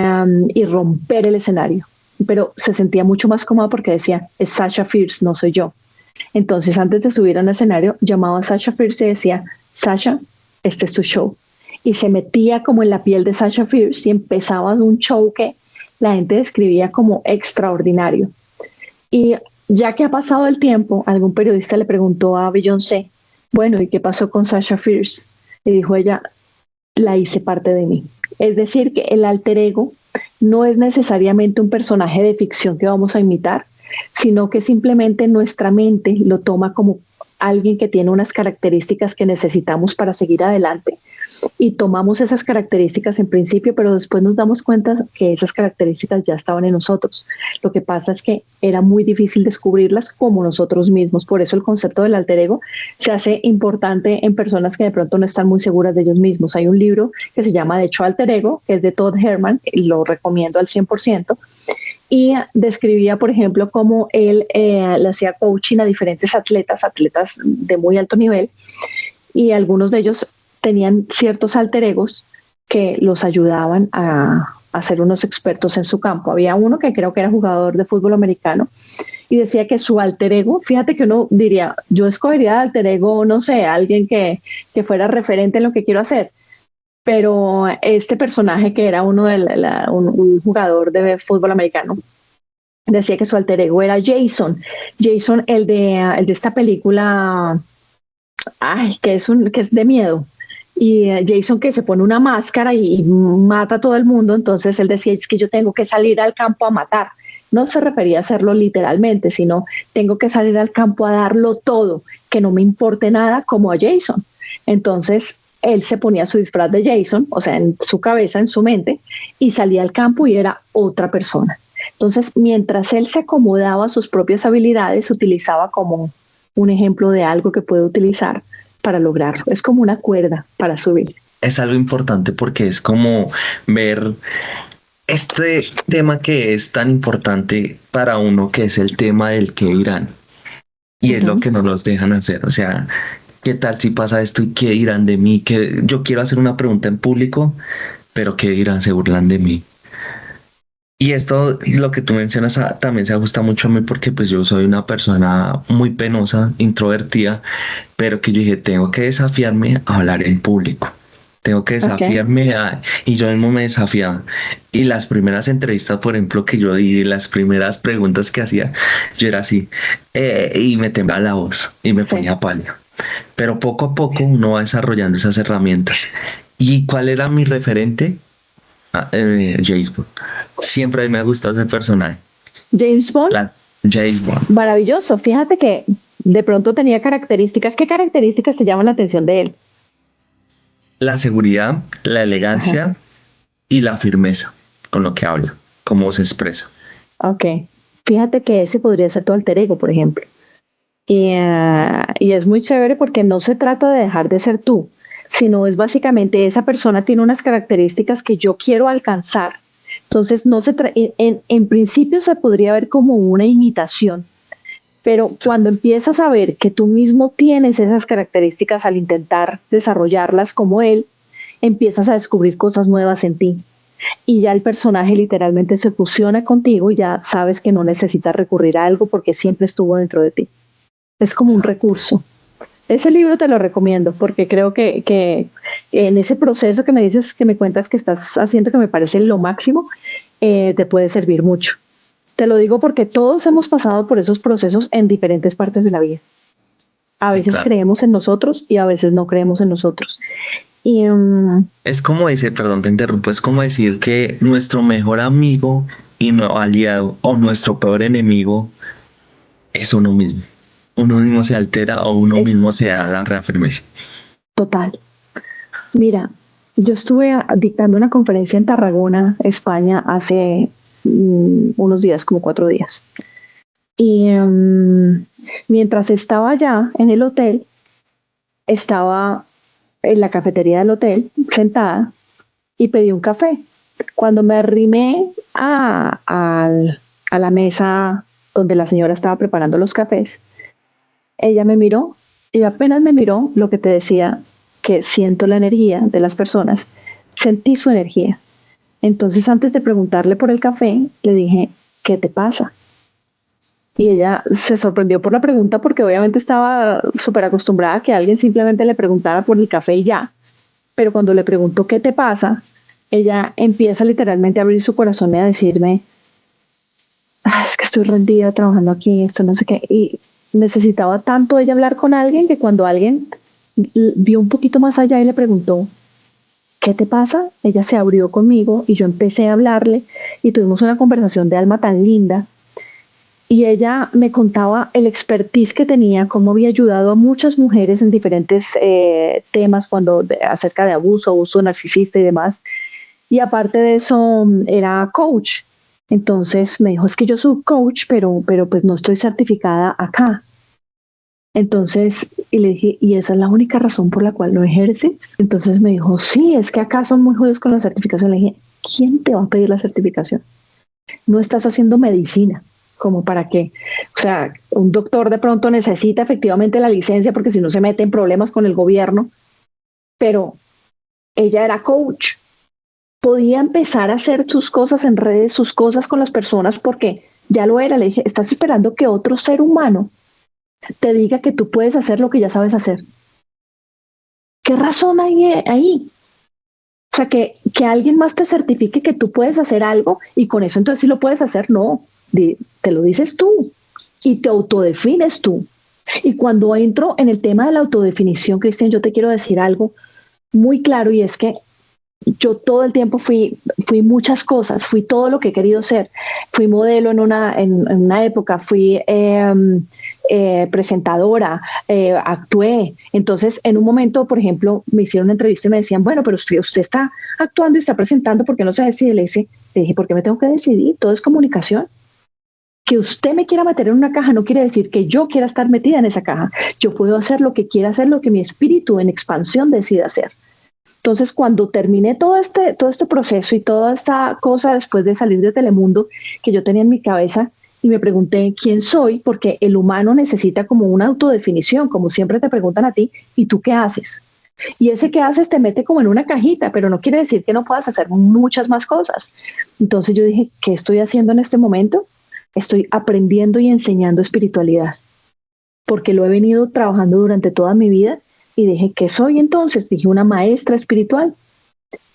romper el escenario. Pero se sentía mucho más cómoda porque decía, es Sasha Fierce, no soy yo. Entonces, antes de subir a un escenario, llamaba a Sasha Fierce y decía, Sasha, este es tu show. Y se metía como en la piel de Sasha Fierce y empezaba un show que la gente describía como extraordinario. Y ya que ha pasado el tiempo, algún periodista le preguntó a Beyoncé, bueno, ¿y qué pasó con Sasha Fierce? Y dijo ella, la hice parte de mí. Es decir, que el alter ego no es necesariamente un personaje de ficción que vamos a imitar, sino que simplemente nuestra mente lo toma como alguien que tiene unas características que necesitamos para seguir adelante y tomamos esas características en principio, pero después nos damos cuenta que esas características ya estaban en nosotros. Lo que pasa es que era muy difícil descubrirlas como nosotros mismos. Por eso el concepto del alter ego se hace importante en personas que de pronto no están muy seguras de ellos mismos. Hay un libro que se llama, de hecho, Alter Ego, que es de Todd Herman, lo recomiendo al 100%, y describía, por ejemplo, cómo él le hacía coaching a diferentes atletas de muy alto nivel, y algunos de ellos tenían ciertos alter egos que los ayudaban a ser unos expertos en su campo. Había uno que creo que era jugador de fútbol americano y decía que su alter ego, fíjate que uno diría, yo escogería de alter ego, no sé, alguien que fuera referente en lo que quiero hacer, pero este personaje que era uno de un jugador de fútbol americano, decía que su alter ego era Jason. Jason, el de esta película, ay, que es de miedo. Y Jason que se pone una máscara y mata a todo el mundo, entonces él decía, es que yo tengo que salir al campo a matar. No se refería a hacerlo literalmente, sino tengo que salir al campo a darlo todo, que no me importe nada como a Jason. Entonces él se ponía su disfraz de Jason, o sea, en su cabeza, en su mente, y salía al campo y era otra persona. Entonces, mientras él se acomodaba a sus propias habilidades, utilizaba como un ejemplo de algo que puede utilizar para lograrlo. Es como una cuerda para subir. Es algo importante porque es como ver este tema que es tan importante para uno, que es el tema del qué dirán. Y es lo Ujú. que no los dejan hacer. O sea, ¿qué tal si pasa esto y qué dirán de mí? Que yo quiero hacer una pregunta en público, pero ¿qué dirán? Se burlan de mí. Y esto, lo que tú mencionas, también se ajusta mucho a mí porque pues yo soy una persona muy penosa, introvertida, pero que yo dije, tengo que desafiarme a hablar en público. tengo que Ok. desafiarme y yo mismo me desafiaba. Y las primeras entrevistas, por ejemplo, que yo di, las primeras preguntas que hacía, yo era así, y me temblaba la voz y me Sí. ponía pálido. Pero poco a poco uno va desarrollando esas herramientas. ¿Y cuál era mi referente? James Bond. Siempre a mí me ha gustado ese personaje. James Bond, La, James Bond. maravilloso. Fíjate que de pronto tenía características. ¿Qué características te llaman la atención de él? La seguridad, la Ajá. elegancia y la firmeza con lo que habla, cómo se expresa. Ok. Fíjate que ese podría ser tu alter ego, por ejemplo. Y es muy chévere porque no se trata de dejar de ser tú, sino es básicamente esa persona tiene unas características que yo quiero alcanzar. Entonces, no en principio se podría ver como una imitación, pero cuando empiezas a ver que tú mismo tienes esas características al intentar desarrollarlas como él, empiezas a descubrir cosas nuevas en ti. Y ya el personaje literalmente se fusiona contigo y ya sabes que no necesitas recurrir a algo porque siempre estuvo dentro de ti. Es como un Exacto. recurso. Ese libro te lo recomiendo porque creo que en ese proceso que me dices, que me cuentas que estás haciendo, que me parece lo máximo, te puede servir mucho. Te lo digo porque todos hemos pasado por esos procesos en diferentes partes de la vida. A Sí, veces claro. creemos en nosotros y a veces no creemos en nosotros. Y Es como decir, perdón, te interrumpo, es como decir que nuestro mejor amigo y no aliado o nuestro peor enemigo es uno mismo. Uno mismo se altera o uno es mismo se da la reafirmación. total. Mira, yo estuve dictando una conferencia en Tarragona, España, hace unos días, como 4 días. Y mientras estaba allá en el hotel, estaba en la cafetería del hotel sentada y pedí un café. Cuando me arrimé a la mesa donde la señora estaba preparando los cafés, ella me miró y apenas me miró, lo que te decía, que siento la energía de las personas, sentí su energía. Entonces, antes de preguntarle por el café, le dije, ¿qué te pasa? Y ella se sorprendió por la pregunta porque obviamente estaba súper acostumbrada a que alguien simplemente le preguntara por el café y ya. Pero cuando le preguntó qué te pasa, ella empieza literalmente a abrir su corazón y a decirme, es que estoy rendida trabajando aquí, esto no sé qué. Y necesitaba tanto ella hablar con alguien que cuando alguien vio un poquito más allá y le preguntó, ¿qué te pasa? Ella se abrió conmigo y yo empecé a hablarle y tuvimos una conversación de alma tan linda. Y ella me contaba el expertise que tenía, cómo había ayudado a muchas mujeres en diferentes temas acerca de abuso narcisista y demás. Y aparte de eso, era coach. Entonces me dijo, es que yo soy coach, pero pues no estoy certificada acá. Entonces, y le dije, ¿y esa es la única razón por la cual no ejerces? Entonces me dijo, sí, es que acá son muy jodidos con la certificación. Le dije, ¿quién te va a pedir la certificación? No estás haciendo medicina, como para qué. O sea, un doctor de pronto necesita efectivamente la licencia porque si no se mete en problemas con el gobierno, pero ella era coach, podía empezar a hacer sus cosas en redes, sus cosas con las personas porque ya lo era. Le dije, estás esperando que otro ser humano te diga que tú puedes hacer lo que ya sabes hacer. ¿Qué razón hay ahí? O sea, que alguien más te certifique que tú puedes hacer algo y con eso entonces sí lo puedes hacer. No, te lo dices tú y te autodefines tú. Y cuando entro en el tema de la autodefinición, Cristian, yo te quiero decir algo muy claro y es que yo todo el tiempo fui muchas cosas, fui todo lo que he querido ser. Fui modelo en una época, fui presentadora, actué. Entonces, en un momento, por ejemplo, me hicieron una entrevista y me decían, bueno, pero usted está actuando y está presentando, ¿por qué no se decide? Le dije, ¿por qué me tengo que decidir? Todo es comunicación. Que usted me quiera meter en una caja no quiere decir que yo quiera estar metida en esa caja. Yo puedo hacer lo que quiera hacer, lo que mi espíritu en expansión decida hacer. Entonces, cuando terminé todo este proceso y toda esta cosa después de salir de Telemundo que yo tenía en mi cabeza y me pregunté quién soy, porque el humano necesita como una autodefinición, como siempre te preguntan a ti, ¿y tú qué haces? Y ese que haces te mete como en una cajita, pero no quiere decir que no puedas hacer muchas más cosas. Entonces yo dije, ¿qué estoy haciendo en este momento? Estoy aprendiendo y enseñando espiritualidad, porque lo he venido trabajando durante toda mi vida Y dije, ¿qué soy entonces? Dije, una maestra espiritual.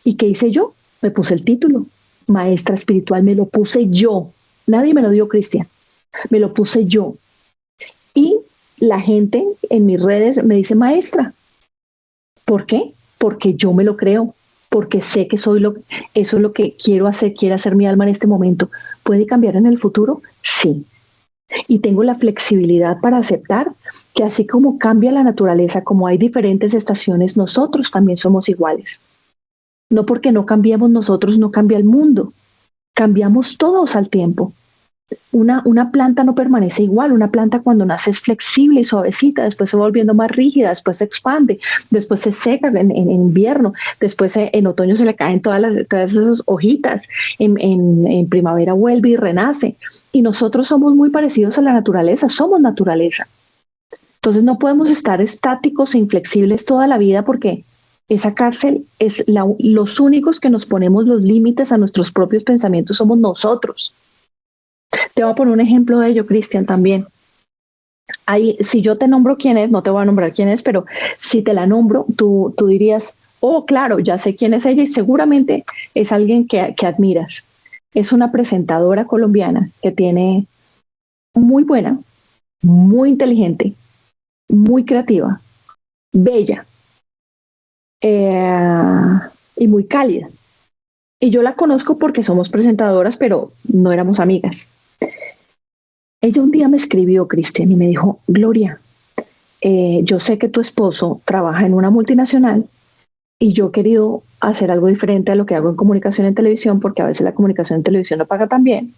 ¿Y qué hice yo? Me puse el título. Maestra espiritual, me lo puse yo. Nadie me lo dio, Cristian. Me lo puse yo. Y la gente en mis redes me dice maestra. ¿Por qué? Porque yo me lo creo. Porque sé que eso es lo que quiero hacer, quiere hacer mi alma en este momento. ¿Puede cambiar en el futuro? Sí. Y tengo la flexibilidad para aceptar que así como cambia la naturaleza, como hay diferentes estaciones, nosotros también somos iguales. No porque no cambiemos nosotros, no cambia el mundo. Cambiamos todos al tiempo. Una planta no permanece igual. Una planta cuando nace es flexible y suavecita, después se va volviendo más rígida, después se expande, después se seca en invierno, después en otoño se le caen todas esas hojitas, en primavera vuelve y renace. Y nosotros somos muy parecidos a la naturaleza, somos naturaleza. Entonces no podemos estar estáticos e inflexibles toda la vida porque esa cárcel es los únicos que nos ponemos los límites a nuestros propios pensamientos somos nosotros. Te voy a poner un ejemplo de ello, Cristian, también. Ahí, si yo te nombro quién es, no te voy a nombrar quién es, pero si te la nombro, tú dirías, oh, claro, ya sé quién es ella y seguramente es alguien que admiras. Es una presentadora colombiana que tiene muy buena, muy inteligente, muy creativa, bella y muy cálida. Y yo la conozco porque somos presentadoras, pero no éramos amigas. Ella un día me escribió, Cristian, y me dijo, Gloria, yo sé que tu esposo trabaja en una multinacional y yo he querido hacer algo diferente a lo que hago en comunicación en televisión, porque a veces la comunicación en televisión no paga tan bien,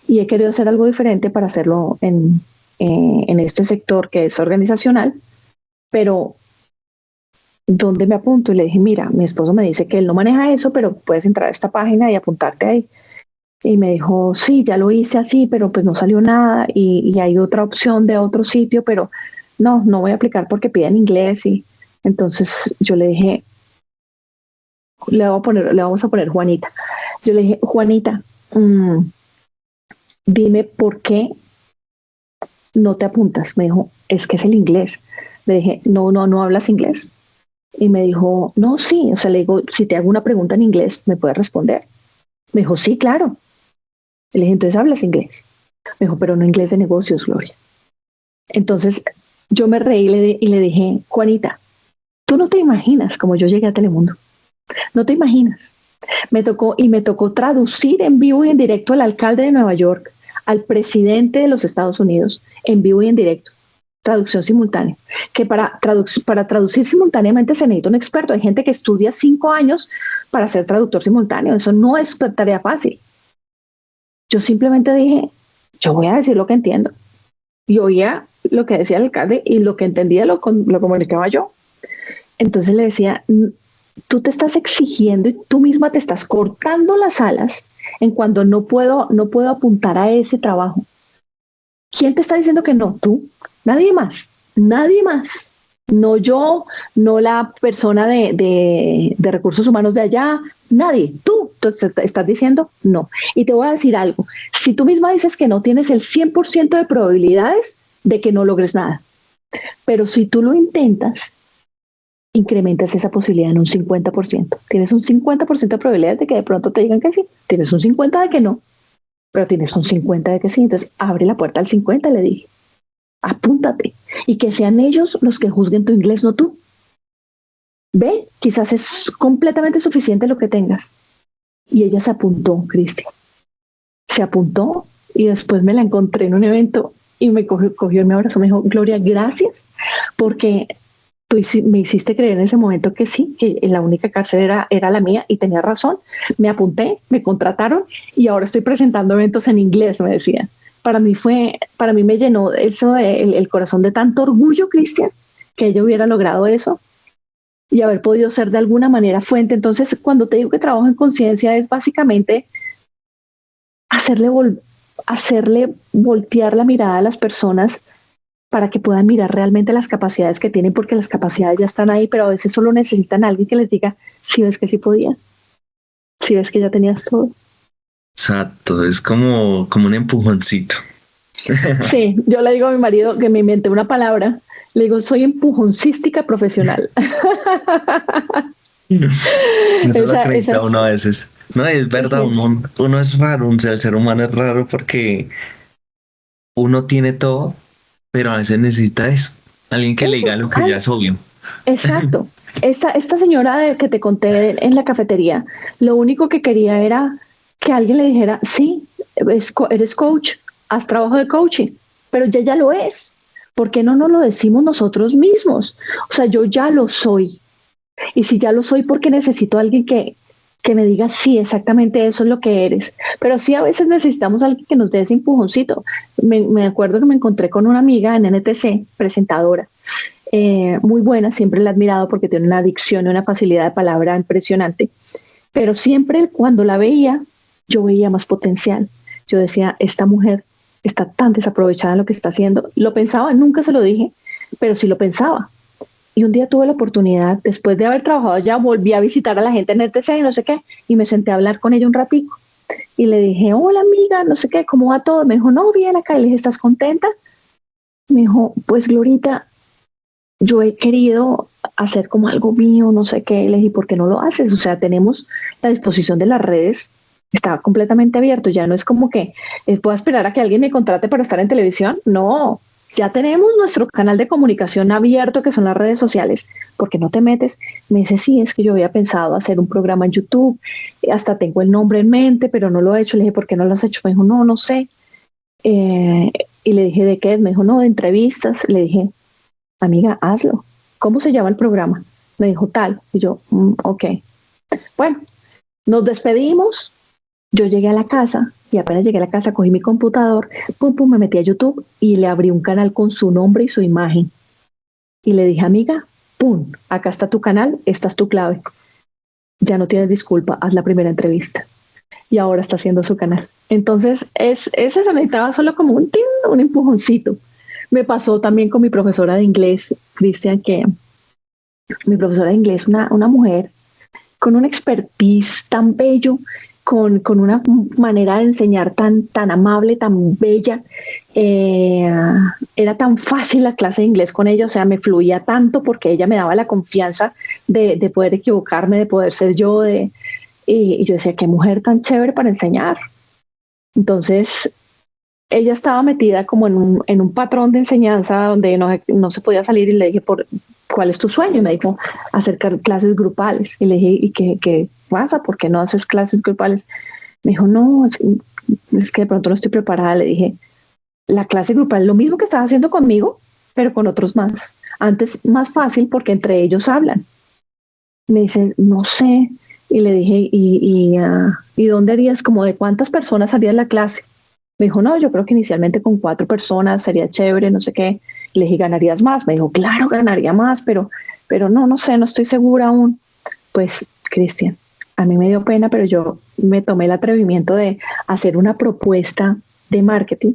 y he querido hacer algo diferente para hacerlo en este sector que es organizacional, pero ¿dónde me apunto? Y le dije, mira, mi esposo me dice que él no maneja eso, pero puedes entrar a esta página y apuntarte ahí. Y me dijo, sí, ya lo hice así, pero pues no salió nada y hay otra opción de otro sitio, pero no voy a aplicar porque piden inglés. Y entonces yo le dije, le vamos a poner Juanita. Yo le dije, Juanita, dime por qué no te apuntas. Me dijo, es que es el inglés. Le dije, no hablas inglés. Y me dijo, no, sí, o sea, le digo, si te hago una pregunta en inglés, ¿me puedes responder? Me dijo, sí, claro. Le dije, entonces hablas inglés. Me dijo, pero no inglés de negocios, Gloria. Entonces yo me reí y le dije, Juanita, tú no te imaginas cómo yo llegué a Telemundo. No te imaginas. Me tocó traducir en vivo y en directo al alcalde de Nueva York, al presidente de los Estados Unidos, en vivo y en directo. Traducción simultánea. Que para traducir simultáneamente se necesita un experto. Hay gente que estudia 5 años para ser traductor simultáneo. Eso no es tarea fácil. Yo simplemente dije, yo voy a decir lo que entiendo. Y oía lo que decía el alcalde y lo que entendía lo comunicaba yo. Entonces le decía, tú te estás exigiendo y tú misma te estás cortando las alas en cuando no puedo apuntar a ese trabajo. ¿Quién te está diciendo que no? Tú. Nadie más. Nadie más. No yo, no la persona de recursos humanos de allá, nadie. Tú estás diciendo no. Y te voy a decir algo. Si tú misma dices que no, tienes el 100% de probabilidades de que no logres nada. Pero si tú lo intentas, incrementas esa posibilidad en un 50%. Tienes un 50% de probabilidades de que de pronto te digan que sí. Tienes un 50% de que no, pero tienes un 50% de que sí. Entonces abre la puerta al 50%, le dije. Apúntate y que sean ellos los que juzguen tu inglés, no tú. Ve, quizás es completamente suficiente lo que tengas. Y ella se apuntó, Cristian. Se apuntó y después me la encontré en un evento y me cogió y me abrazó. Me dijo, Gloria, gracias, porque tú me hiciste creer en ese momento que sí, que la única cárcel era la mía y tenía razón. Me apunté, me contrataron y ahora estoy presentando eventos en inglés, me decía. Para mí me llenó eso el corazón de tanto orgullo, Cristian, que ella hubiera logrado eso y haber podido ser de alguna manera fuente. Entonces, cuando te digo que trabajo en conciencia es básicamente hacerle voltear la mirada a las personas para que puedan mirar realmente las capacidades que tienen, porque las capacidades ya están ahí, pero a veces solo necesitan a alguien que les diga, si ves que sí podías, si ves que ya tenías todo. Exacto, es como un empujoncito. Sí, yo le digo a mi marido que me inventé una palabra, Le digo, soy empujoncística profesional. Eso lo esa, acredita esa, uno a veces. No, es verdad, sí, uno es raro, el ser humano es raro porque uno tiene todo, pero a veces necesita eso. Alguien que le eso, diga lo que ya es obvio. exacto. Esta señora que te conté en la cafetería, lo único que quería era que alguien le dijera, sí, eres coach, haz trabajo de coaching, pero ya lo es. ¿Por qué no nos lo decimos nosotros mismos? O sea, yo ya lo soy. Y si ya lo soy, ¿por qué necesito a alguien que me diga, sí, exactamente eso es lo que eres? Pero sí, a veces necesitamos a alguien que nos dé ese empujoncito. Me acuerdo que me encontré con una amiga en NTC, presentadora, muy buena, siempre la he admirado porque tiene una dicción y una facilidad de palabra impresionante, pero siempre cuando la veía, yo veía más potencial. Yo decía, esta mujer está tan desaprovechada en lo que está haciendo. Lo pensaba, nunca se lo dije, pero sí lo pensaba. Y un día tuve la oportunidad, después de haber trabajado allá, volví a visitar a la gente en el TC y no sé qué, y me senté a hablar con ella un ratico. Y le dije, hola amiga, no sé qué, ¿cómo va todo? Me dijo, no, bien acá. Y le dije, ¿estás contenta? Me dijo, pues Glorita, yo he querido hacer como algo mío, no sé qué. Y le dije, ¿por qué no lo haces? O sea, tenemos la disposición de las redes, está completamente abierto. Ya no es como que puedo esperar a que alguien me contrate para estar en televisión. No, ya tenemos nuestro canal de comunicación abierto, que son las redes sociales. ¿Por qué no te metes? Me dice, sí, es que yo había pensado hacer un programa en YouTube, hasta tengo el nombre en mente, pero no lo he hecho. Le dije, ¿por qué no lo has hecho? Me dijo, no, no sé. Eh, y le dije, ¿de qué? Me dijo, no, de entrevistas. Le dije, amiga, hazlo. ¿Cómo se llama el programa? Me dijo tal. Y yo, ok. Bueno, nos despedimos. Yo llegué a la casa y apenas llegué a la casa cogí mi computador, pum, pum, me metí a YouTube y le abrí un canal con su nombre y su imagen. Y le dije, amiga, pum, acá está tu canal, esta es tu clave. Ya no tienes disculpa, haz la primera entrevista. Y ahora está haciendo su canal. Entonces, ese se necesitaba solo como un empujoncito. Me pasó también con mi profesora de inglés, Cristian, que mi profesora de inglés, una mujer con un expertise tan bello, con una manera de enseñar tan amable, tan bella. Eh, Era tan fácil la clase de inglés con ella, o sea, me fluía tanto porque ella me daba la confianza de poder equivocarme, de poder ser yo, y yo decía, qué mujer tan chévere para enseñar. Entonces, ella estaba metida como en un patrón de enseñanza donde no se podía salir y le dije, ¿cuál es tu sueño? Y me dijo, hacer clases grupales. Y le dije, ¿y qué pasa? ¿Por qué no haces clases grupales? Me dijo, no, es que de pronto no estoy preparada. Le dije, la clase grupal, lo mismo que estás haciendo conmigo, pero con otros más. Antes más fácil porque entre ellos hablan. Me dice, no sé. Y le dije, ¿y dónde harías? Como de cuántas personas harías la clase. Me dijo, no, yo creo que inicialmente con 4 personas sería chévere, no sé qué. Le dije, ¿ganarías más? Me dijo, claro, ganaría más, pero no, no sé, no estoy segura aún. Pues, Cristian, a mí me dio pena, pero yo me tomé el atrevimiento de hacer una propuesta de marketing.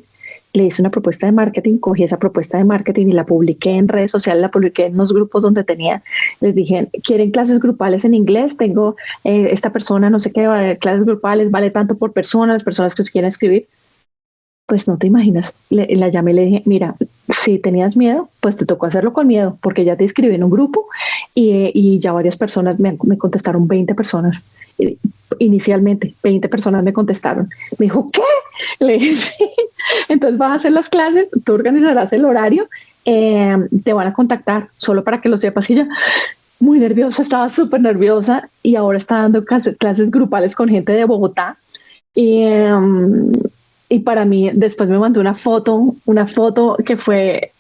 Le hice una propuesta de marketing, cogí esa propuesta de marketing y la publiqué en redes sociales, la publiqué en los grupos donde tenía. Les dije, ¿quieren clases grupales en inglés? Tengo esta persona, no sé qué, clases grupales, vale tanto por persona, las personas que quieren escribir. Pues no te imaginas, la llamé y le dije, mira, si tenías miedo, pues te tocó hacerlo con miedo, porque ya te inscribí en un grupo y ya varias personas me contestaron, 20 personas. Inicialmente, 20 personas me contestaron. Me dijo, ¿qué? Le dije, sí. Entonces vas a hacer las clases, tú organizarás el horario, te van a contactar, solo para que lo sepas. Y ya, muy nerviosa, estaba súper nerviosa y ahora está dando clases grupales con gente de Bogotá. Y, y para mí, después me mandó una foto que fue,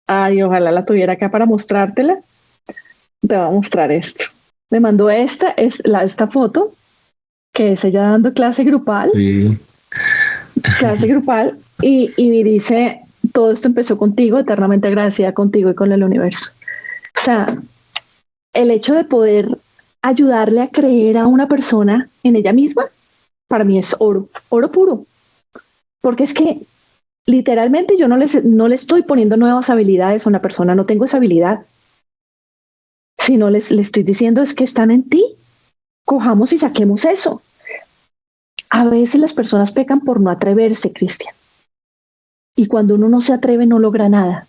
ay, ojalá la tuviera acá para mostrártela. Te voy a mostrar esto. Me mandó esta foto, que es ella dando Sí. clase grupal, y me dice, todo esto empezó contigo, eternamente agradecida contigo y con el universo. O sea, el hecho de poder ayudarle a creer a una persona en ella misma, para mí es oro, oro puro. Porque es que literalmente yo no le estoy poniendo nuevas habilidades a una persona, no tengo esa habilidad, sino le estoy diciendo es que están en ti, cojamos y saquemos eso. A veces las personas pecan por no atreverse, Cristian, y cuando uno no se atreve no logra nada.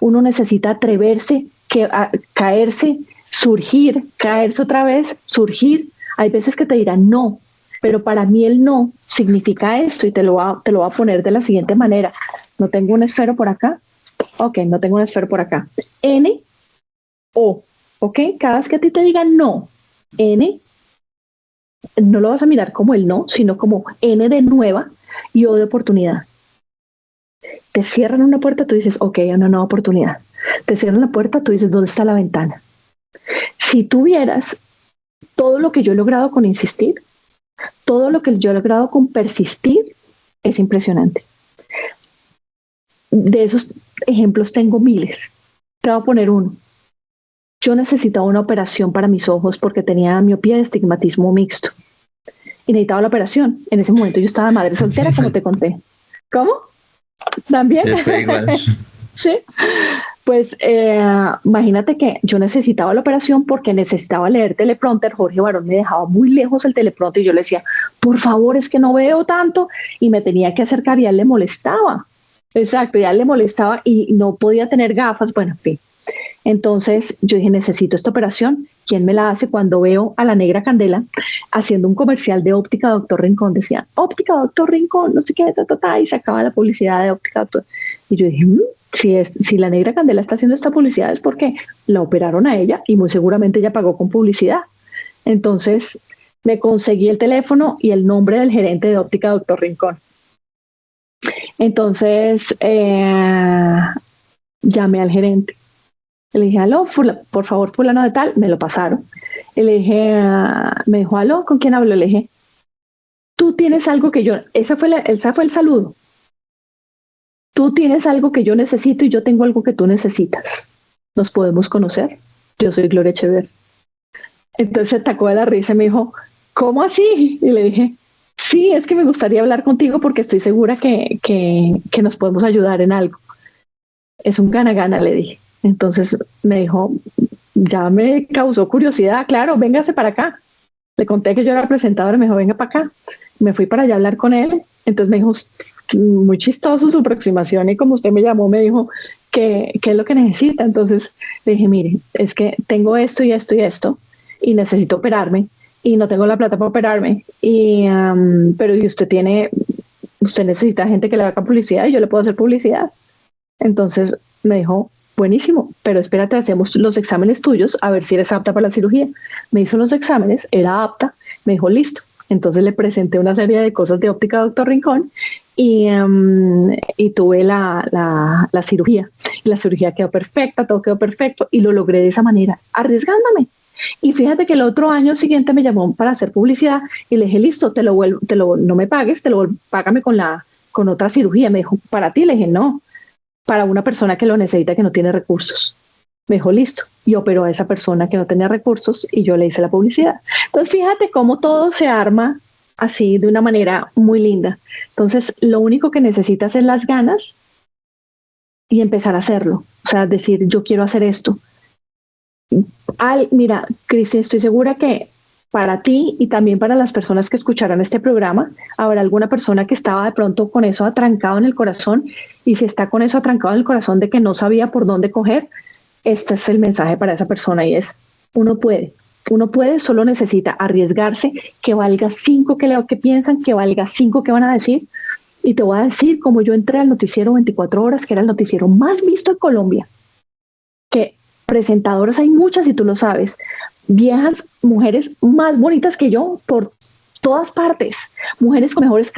Uno necesita atreverse, caerse, surgir, caerse otra vez, surgir. Hay veces que te dirán no, pero para mí el no significa esto y te lo voy a poner de la siguiente manera. No tengo un esfero por acá. Ok, no tengo un esfero por acá. N, O. Ok, cada vez que a ti te digan no, N, no lo vas a mirar como el no, sino como N de nueva y O de oportunidad. Te cierran una puerta, tú dices, ok, una nueva oportunidad. Te cierran la puerta, tú dices, ¿dónde está la ventana? Si tú vieras todo lo que yo he logrado con insistir, todo lo que yo he logrado con persistir, es impresionante. De esos ejemplos tengo miles. Te voy a poner uno. Yo necesitaba una operación para mis ojos porque tenía miopía y astigmatismo mixto. Y necesitaba la operación. En ese momento yo estaba madre soltera, como te conté. ¿Cómo? ¿También? Yo estoy igual. Sí. Pues imagínate que yo necesitaba la operación porque necesitaba leer teleprompter. Jorge Barón me dejaba muy lejos el teleprompter y yo le decía, por favor, es que no veo tanto, y me tenía que acercar y a él le molestaba. Exacto, ya le molestaba y no podía tener gafas, bueno, en fin. Entonces yo dije, necesito esta operación. ¿Quién me la hace? Cuando veo a la Negra Candela haciendo un comercial de Óptica Doctor Rincón, decía, Óptica Doctor Rincón, no sé qué, y sacaba la publicidad de Óptica Doctor. Y yo dije, si la Negra Candela está haciendo esta publicidad es porque la operaron a ella y muy seguramente ella pagó con publicidad. Entonces me conseguí el teléfono y el nombre del gerente de Óptica Doctor Rincón. Entonces llamé al gerente. Le dije, aló, por favor, fulano de tal, me lo pasaron. Y le dije, me dijo, aló, ¿con quién hablo? Le dije, tú tienes algo que yo, ese fue el saludo. Tú tienes algo que yo necesito y yo tengo algo que tú necesitas. ¿Nos podemos conocer? Yo soy Gloria Echever. Entonces se tacó de la risa y me dijo, ¿cómo así? Y le dije, sí, es que me gustaría hablar contigo porque estoy segura que nos podemos ayudar en algo. Es un gana-gana, le dije. Entonces me dijo, ya me causó curiosidad, claro, véngase para acá. Le conté que yo era presentadora, me dijo, venga para acá. Me fui para allá a hablar con él. Entonces me dijo, muy chistoso su aproximación y como usted me llamó, me dijo, ¿qué es lo que necesita? Entonces le dije, mire, es que tengo esto y esto y esto y necesito operarme y no tengo la plata para operarme. Pero usted necesita gente que le haga publicidad y yo le puedo hacer publicidad. Entonces me dijo, buenísimo, pero espérate, hacemos los exámenes tuyos a ver si eres apta para la cirugía. Me hizo los exámenes, era apta, me dijo, listo. Entonces le presenté una serie de cosas de Óptica Doctor Rincón y tuve la cirugía. Y la cirugía quedó perfecta, todo quedó perfecto y lo logré de esa manera, arriesgándome. Y fíjate que el otro año siguiente me llamó para hacer publicidad y le dije, listo, no me pagues, págame con otra cirugía. Me dijo, para ti, le dije, no, para una persona que lo necesita, que no tiene recursos. Me dijo, listo, y operó a esa persona que no tenía recursos y yo le hice la publicidad. Entonces, fíjate cómo todo se arma así de una manera muy linda. Entonces, lo único que necesitas es las ganas y empezar a hacerlo. O sea, decir, yo quiero hacer esto. Mira, Cristian, estoy segura que para ti y también para las personas que escucharán este programa, habrá alguna persona que estaba de pronto con eso atrancado en el corazón, y si está con eso atrancado en el corazón de que no sabía por dónde coger, este es el mensaje para esa persona y es, uno puede, solo necesita arriesgarse, que valga 5 que piensan, que valga 5 que van a decir. Y te voy a decir, como yo entré al noticiero 24 horas, que era el noticiero más visto en Colombia, que presentadoras hay muchas y tú lo sabes, viejas, mujeres más bonitas que yo por todas partes, mujeres con mejores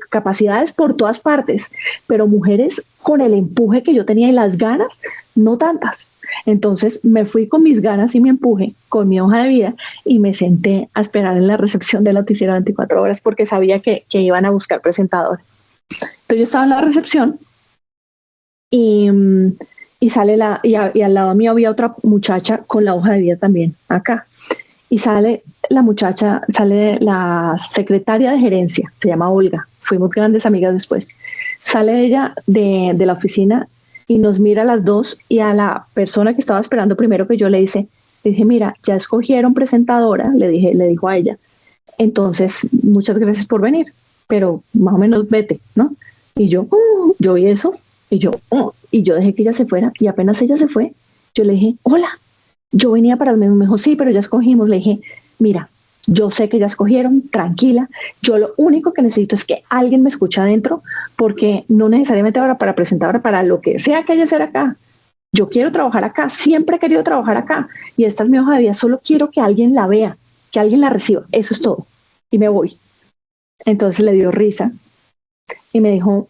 capacidades por todas partes, pero mujeres con el empuje que yo tenía y las ganas, no tantas. Entonces me fui con mis ganas y mi empuje, con mi hoja de vida, y me senté a esperar en la recepción del noticiero 24 horas porque sabía que iban a buscar presentadores. Entonces yo estaba en la recepción y sale y al lado mío había otra muchacha con la hoja de vida también, acá. Y sale la muchacha, sale la secretaria de gerencia, se llama Olga, fuimos grandes amigas después. Sale ella de la oficina y nos mira a las dos, y a la persona que estaba esperando primero que yo le dije, mira, ya escogieron presentadora, le dijo a ella. Entonces, muchas gracias por venir, pero más o menos vete, ¿no? Y yo vi eso Y yo, oh, y yo dejé que ella se fuera y apenas ella se fue, yo le dije, hola, yo venía para el mismo, me dijo, sí, pero ya escogimos. Le dije, mira, yo sé que ya escogieron, tranquila, yo lo único que necesito es que alguien me escuche adentro, porque no necesariamente ahora para presentadora, para lo que sea que haya que hacer acá. Yo quiero trabajar acá, siempre he querido trabajar acá y esta es mi hoja de vida, solo quiero que alguien la vea, que alguien la reciba, eso es todo. Y me voy. Entonces le dio risa y me dijo,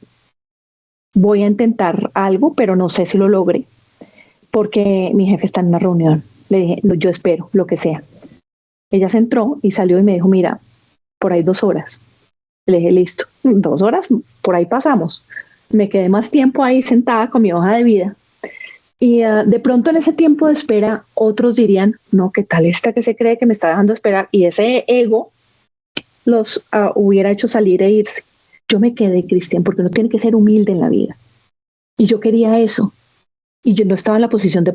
voy a intentar algo, pero no sé si lo logre, porque mi jefe está en una reunión. Le dije, no, yo espero, lo que sea. Ella se entró y salió y me dijo, mira, por ahí 2 horas. Le dije, listo, 2 horas, por ahí pasamos. Me quedé más tiempo ahí sentada con mi hoja de vida. Y de pronto en ese tiempo de espera, otros dirían, no, ¿qué tal esta que se cree que me está dejando esperar? Y ese ego los hubiera hecho salir e irse. Yo me quedé, Cristian, porque uno tiene que ser humilde en la vida. Y yo quería eso. Y yo no estaba en la posición de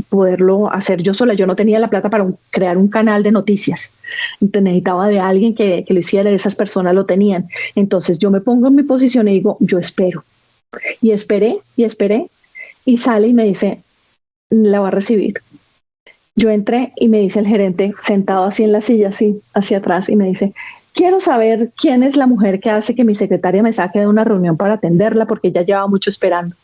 poderlo hacer yo sola. Yo no tenía la plata para crear un canal de noticias. Entonces necesitaba de alguien que lo hiciera, y esas personas lo tenían. Entonces yo me pongo en mi posición y digo, yo espero. Y esperé, y sale y me dice, la va a recibir. Yo entré y me dice el gerente, sentado así en la silla, así, hacia atrás, y me dice, quiero saber quién es la mujer que hace que mi secretaria me saque de una reunión para atenderla porque ya llevaba mucho esperando.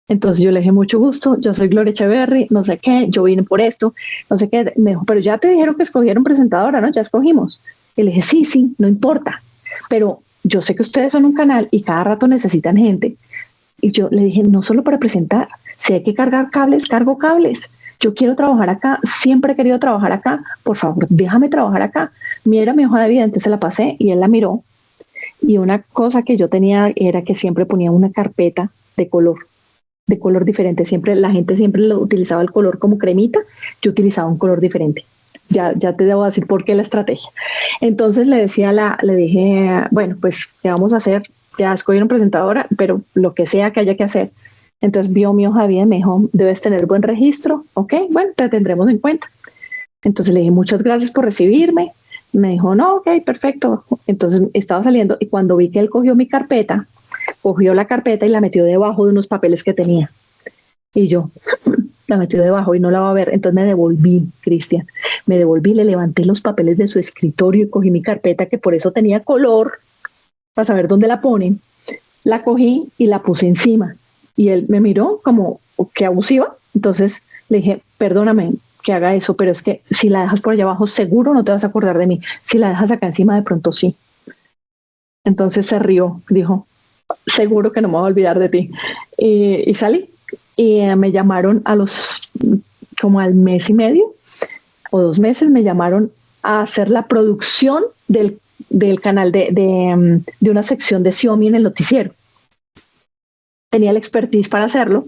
Entonces yo le dije, mucho gusto, yo soy Gloria Echeverry, no sé qué, yo vine por esto, no sé qué. Me dijo, pero ya te dijeron que escogieron presentadora, ¿no? Ya escogimos. Y le dije, sí, no importa, pero yo sé que ustedes son un canal y cada rato necesitan gente. Y yo le dije, no solo para presentar, si hay que cargar cables, cargo cables. Yo quiero trabajar acá, siempre he querido trabajar acá, por favor, déjame trabajar acá. Mira mi hoja de vida, entonces la pasé y él la miró. Y una cosa que yo tenía era que siempre ponía una carpeta de color diferente. Siempre, la gente siempre lo utilizaba el color como cremita, yo utilizaba un color diferente. Ya te debo decir por qué la estrategia. Entonces le dije, bueno, pues, ¿qué vamos a hacer? Ya escogieron presentadora, pero lo que sea que haya que hacer. Entonces vio mi hoja de vida y me dijo, debes tener buen registro. Ok, bueno, te tendremos en cuenta. Entonces le dije, muchas gracias por recibirme. Me dijo, no, ok, perfecto. Entonces estaba saliendo y cuando vi que él cogió mi carpeta, cogió la carpeta y la metió debajo de unos papeles que tenía. Y yo, la metió debajo y no la va a ver. Entonces me devolví, Cristian. Me devolví, le levanté los papeles de su escritorio y cogí mi carpeta, que por eso tenía color, para saber dónde la ponen. La cogí y la puse encima. Y él me miró como que abusiva. Entonces le dije, perdóname que haga eso, pero es que si la dejas por allá abajo, seguro no te vas a acordar de mí. Si la dejas acá encima, de pronto sí. Entonces se rió, dijo, seguro que no me voy a olvidar de ti. Y salí. Y me llamaron como al mes y medio o 2 meses, me llamaron a hacer la producción del canal de una sección de Xiaomi en el noticiero. Tenía el expertise para hacerlo,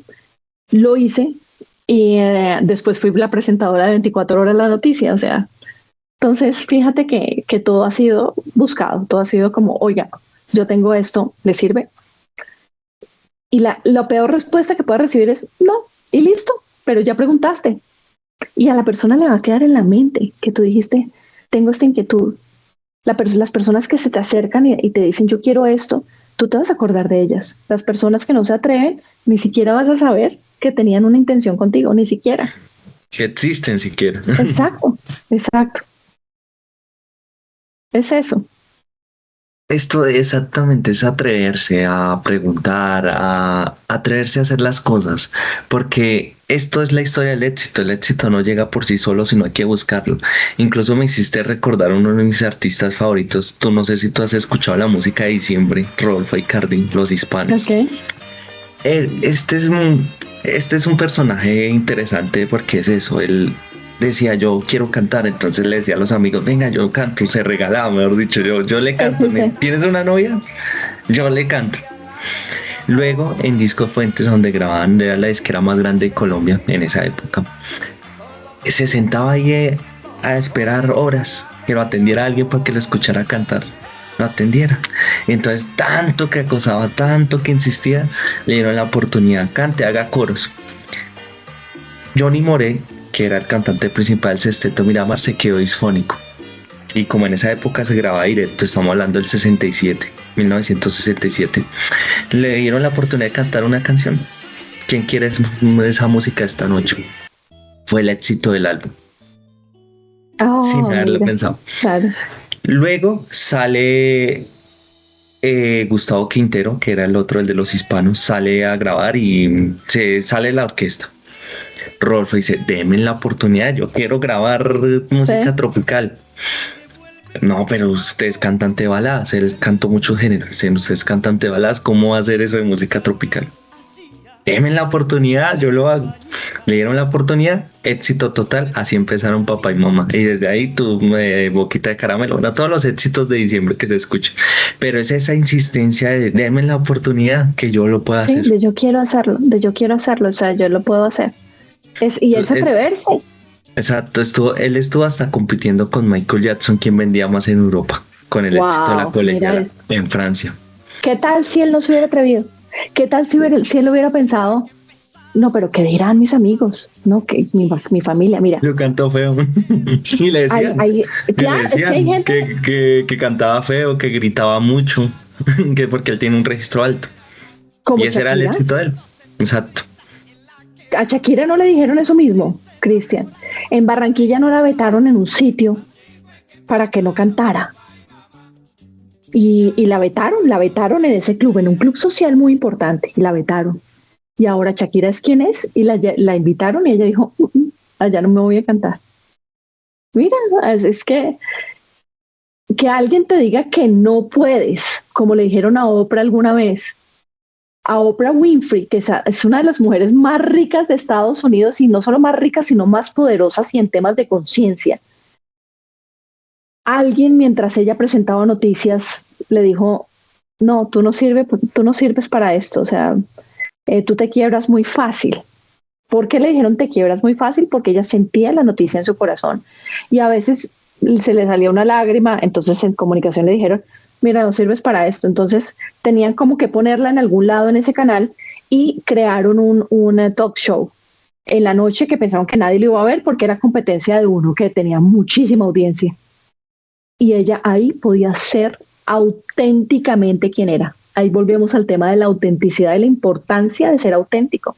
lo hice y después fui la presentadora de 24 horas la noticia, o sea, entonces fíjate que todo ha sido buscado, todo ha sido como, oiga, yo tengo esto, ¿le sirve? Y la peor respuesta que puedas recibir es no, y listo, pero ya preguntaste. Y a la persona le va a quedar en la mente que tú dijiste, tengo esta inquietud. Las personas que se te acercan y te dicen, yo quiero esto, tú te vas a acordar de ellas. Las personas que no se atreven, ni siquiera vas a saber que tenían una intención contigo, ni siquiera. Que existen siquiera. Exacto. Es eso. Esto exactamente es atreverse a preguntar, a atreverse a hacer las cosas, porque esto es la historia del éxito. El éxito no llega por sí solo, sino hay que buscarlo. Incluso me hiciste recordar a uno de mis artistas favoritos. Tú no sé si tú has escuchado la música de Diciembre, Rodolfo Icardi, Los Hispanos. Okay. Este es un personaje interesante porque es eso, él decía yo quiero cantar, entonces le decía a los amigos, venga, yo canto, se regalaba, mejor dicho, yo le canto. ¿Tienes una novia? Yo le canto. Luego en Disco Fuentes, donde grababan, era la disquera más grande de Colombia en esa época, se sentaba ahí a esperar horas que lo atendiera alguien para que lo escuchara cantar, lo atendiera. Entonces tanto que acosaba, tanto que insistía, le dieron la oportunidad, cante, haga coros. Johnny Moré, que era el cantante principal del Sexteto Miramar, se quedó disfónico. Y como en esa época se grababa directo, estamos hablando del 67, 1967. Le dieron la oportunidad de cantar una canción. ¿Quién quiere esa música esta noche? Fue el éxito del álbum, sin Oh, haberlo mira, pensado. claro. Luego sale Gustavo Quintero, que era el otro, el de los hispanos, sale a grabar y se sale la orquesta. Rodolfo dice, denme la oportunidad, yo quiero grabar música Sí. tropical. No, pero usted es cantante de baladas, él cantó muchos géneros. Si usted es cantante de baladas, ¿cómo va a hacer eso de música tropical? Denme la oportunidad, yo lo hago. Le dieron la oportunidad, éxito total, así empezaron papá y mamá. Y desde ahí tu boquita de caramelo, no todos los éxitos de diciembre que se escuchan. Pero es esa insistencia de denme la oportunidad que yo lo pueda Sí, hacer. de yo quiero hacerlo, de yo quiero hacerlo, o sea, yo lo puedo hacer. Y es Es, atreverse. exacto, él estuvo hasta compitiendo con Michael Jackson, quien vendía más en Europa, con el éxito de la Wow, mira colegiala eso. en Francia. ¿Qué tal si él no se hubiera atrevido? ¿Qué tal si él hubiera pensado, no, pero qué dirán mis amigos? No, que mi familia, mira, Yo canto feo. Y le claro, es que hay decían gente que cantaba feo, que gritaba mucho, que porque él tiene un registro alto. Y como ese era el Shakira. éxito de él. Exacto. A Shakira no le dijeron eso mismo, Cristian. En Barranquilla no la vetaron en un sitio para que no cantara. Y la vetaron en ese club, en un club social muy importante, y la vetaron. Y ahora Shakira es quien es, y la invitaron y ella dijo, allá no me voy a cantar. Mira, es que alguien te diga que no puedes, como le dijeron a Oprah alguna vez, a Oprah Winfrey, que es una de las mujeres más ricas de Estados Unidos, y no solo más ricas, sino más poderosas y en temas de conciencia. Alguien mientras ella presentaba noticias le dijo, no, tú no sirves para esto, o sea, tú te quiebras muy fácil. ¿Por qué le dijeron te quiebras muy fácil? Porque ella sentía la noticia en su corazón y a veces se le salía una lágrima, entonces en comunicación le dijeron, mira, no sirves para esto. Entonces tenían como que ponerla en algún lado en ese canal y crearon un talk show en la noche que pensaron que nadie lo iba a ver porque era competencia de uno que tenía muchísima audiencia. Y ella ahí podía ser auténticamente quien era. Ahí volvemos al tema de la autenticidad y la importancia de ser auténtico.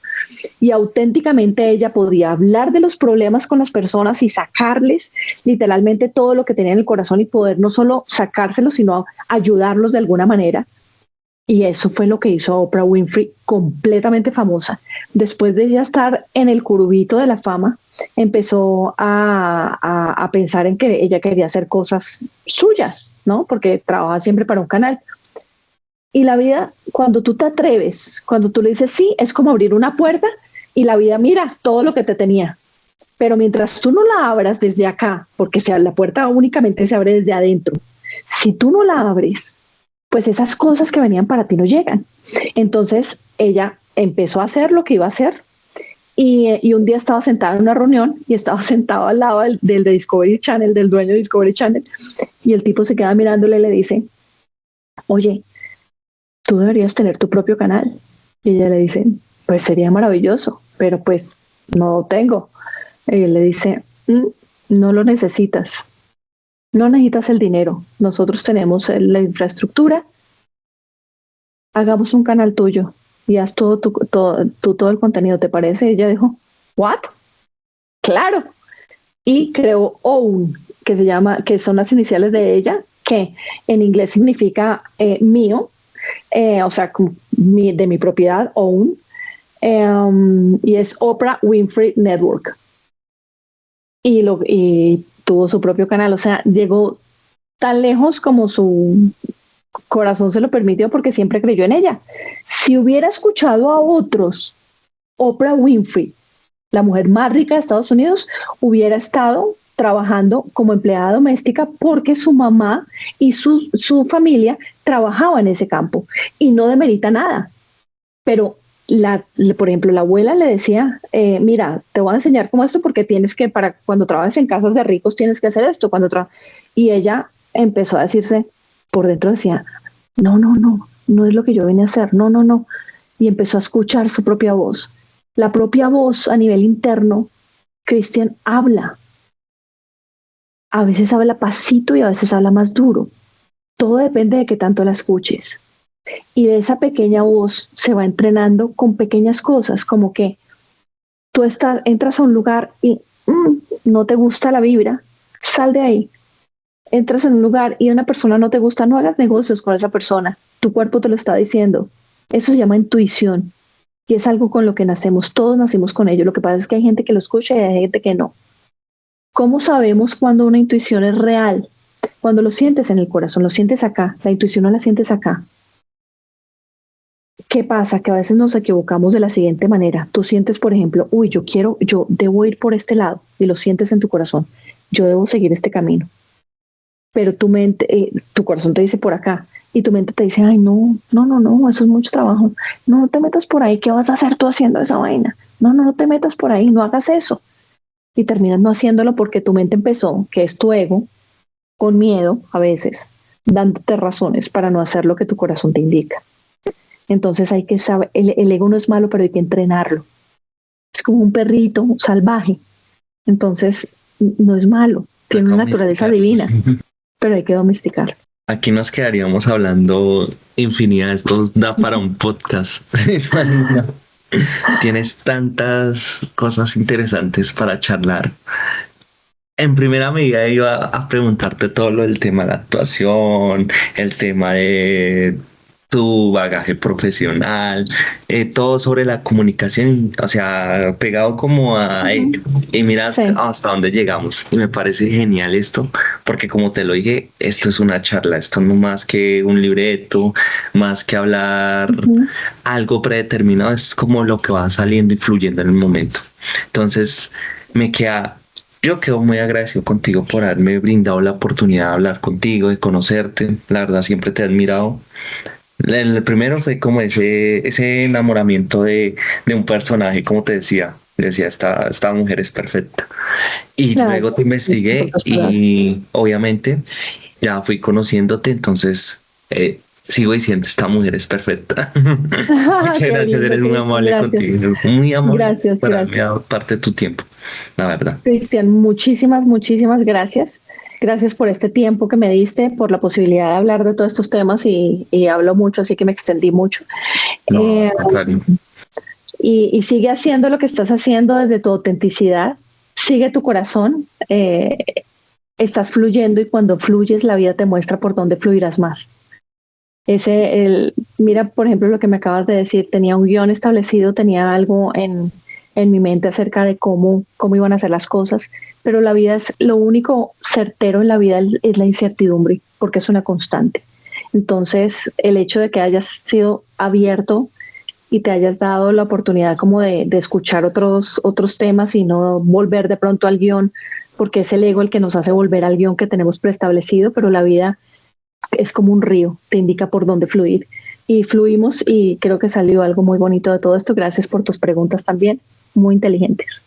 Y auténticamente ella podía hablar de los problemas con las personas y sacarles literalmente todo lo que tenía en el corazón y poder no solo sacárselos, sino ayudarlos de alguna manera. Y eso fue lo que hizo Oprah Winfrey completamente famosa. Después de ya estar en el curubito de la fama, empezó a pensar en que ella quería hacer cosas suyas, ¿no? Porque trabaja siempre para un canal. Y la vida, cuando tú te atreves, cuando tú le dices sí, es como abrir una puerta y la vida mira todo lo que te tenía. Pero mientras tú no la abras desde acá, porque la puerta únicamente se abre desde adentro, si tú no la abres, pues esas cosas que venían para ti no llegan. Entonces ella empezó a hacer lo que iba a hacer y un día estaba sentada en una reunión y estaba sentado al lado del de Discovery Channel, del dueño de Discovery Channel, y el tipo se queda mirándole y le dice, oye, tú deberías tener tu propio canal. Y ella le dice, pues sería maravilloso, pero pues no lo tengo. Y él le dice, no lo necesitas, no necesitas el dinero, nosotros tenemos la infraestructura, hagamos un canal tuyo y haz todo el contenido, ¿te parece? Y ella dijo, ¿what? Claro. Y creó OWN, que son las iniciales de ella, que en inglés significa mío, o sea, de mi propiedad, OWN, y es Oprah Winfrey Network. Y tuvo su propio canal, o sea, llegó tan lejos como su corazón se lo permitió porque siempre creyó en ella. Si hubiera escuchado a otros, Oprah Winfrey, la mujer más rica de Estados Unidos, hubiera estado trabajando como empleada doméstica porque su mamá y su familia trabajaban en ese campo y no demerita nada. Pero, por ejemplo, la abuela le decía, mira, te voy a enseñar cómo esto porque tienes que, para cuando trabajes en casas de ricos, tienes que hacer esto. Y ella empezó a decirse, por dentro decía, no, no, no, no es lo que yo vine a hacer, no, no, no. Y empezó a escuchar su propia voz. La propia voz a nivel interno, Cristian habla. A veces habla pasito y a veces habla más duro. Todo depende de qué tanto la escuches. Y de esa pequeña voz se va entrenando con pequeñas cosas, como que tú entras a un lugar y no te gusta la vibra, sal de ahí. Entras en un lugar y una persona no te gusta, no hagas negocios con esa persona. Tu cuerpo te lo está diciendo. Eso se llama intuición y es algo con lo que nacemos. Todos nacimos con ello. Lo que pasa es que hay gente que lo escucha y hay gente que no. ¿Cómo sabemos cuando una intuición es real? Cuando lo sientes en el corazón, lo sientes acá. La intuición no la sientes acá. ¿Qué pasa? Que a veces nos equivocamos de la siguiente manera. Tú sientes, por ejemplo, yo debo ir por este lado y lo sientes en tu corazón. Yo debo seguir este camino. Pero tu mente, tu corazón te dice por acá y tu mente te dice, ay, no, eso es mucho trabajo. No te metas por ahí. ¿Qué vas a hacer tú haciendo esa vaina? No te metas por ahí, no hagas eso. Y terminas no haciéndolo porque tu mente empezó, que es tu ego, con miedo a veces, dándote razones para no hacer lo que tu corazón te indica. Entonces hay que saber, el ego no es malo, pero hay que entrenarlo. Es como un perrito salvaje. Entonces no es malo, tiene una naturaleza divina, pero hay que domesticarlo. Aquí nos quedaríamos hablando infinidad, esto da para un podcast. Tienes tantas cosas interesantes para charlar. En primera medida iba a preguntarte todo lo del tema de la actuación, el tema de tu bagaje profesional, todo sobre la comunicación, o sea, pegado como a ello. Y mira hasta dónde llegamos. Y me parece genial esto, porque como te lo dije, esto es una charla, esto no más que un libreto, más que hablar algo predeterminado, es como lo que va saliendo y fluyendo en el momento. Entonces, yo quedo muy agradecido contigo por haberme brindado la oportunidad de hablar contigo, de conocerte. La verdad, siempre te he admirado. El primero fue como ese enamoramiento de un personaje, como te decía. Esta mujer es perfecta. Y luego te investigué y obviamente ya fui conociéndote, entonces sigo diciendo, esta mujer es perfecta. Muchas gracias, eres muy amable contigo. Muy amable. Gracias. Me ha dado parte de tu tiempo, la verdad. Cristian, muchísimas gracias. Gracias por este tiempo que me diste, por la posibilidad de hablar de todos estos temas y hablo mucho, así que me extendí mucho. No, contrario. Y sigue haciendo lo que estás haciendo desde tu autenticidad. Sigue tu corazón. Estás fluyendo y cuando fluyes la vida te muestra por dónde fluirás más. Mira, por ejemplo, lo que me acabas de decir. Tenía un guión establecido, tenía algo en mi mente acerca de cómo iban a ser las cosas, pero la vida lo único certero en la vida es la incertidumbre, porque es una constante. Entonces, el hecho de que hayas sido abierto y te hayas dado la oportunidad como de escuchar otros temas y no volver de pronto al guión, porque es el ego el que nos hace volver al guión que tenemos preestablecido, pero la vida es como un río, te indica por dónde fluir. Y fluimos y creo que salió algo muy bonito de todo esto. Gracias por tus preguntas también, muy inteligentes.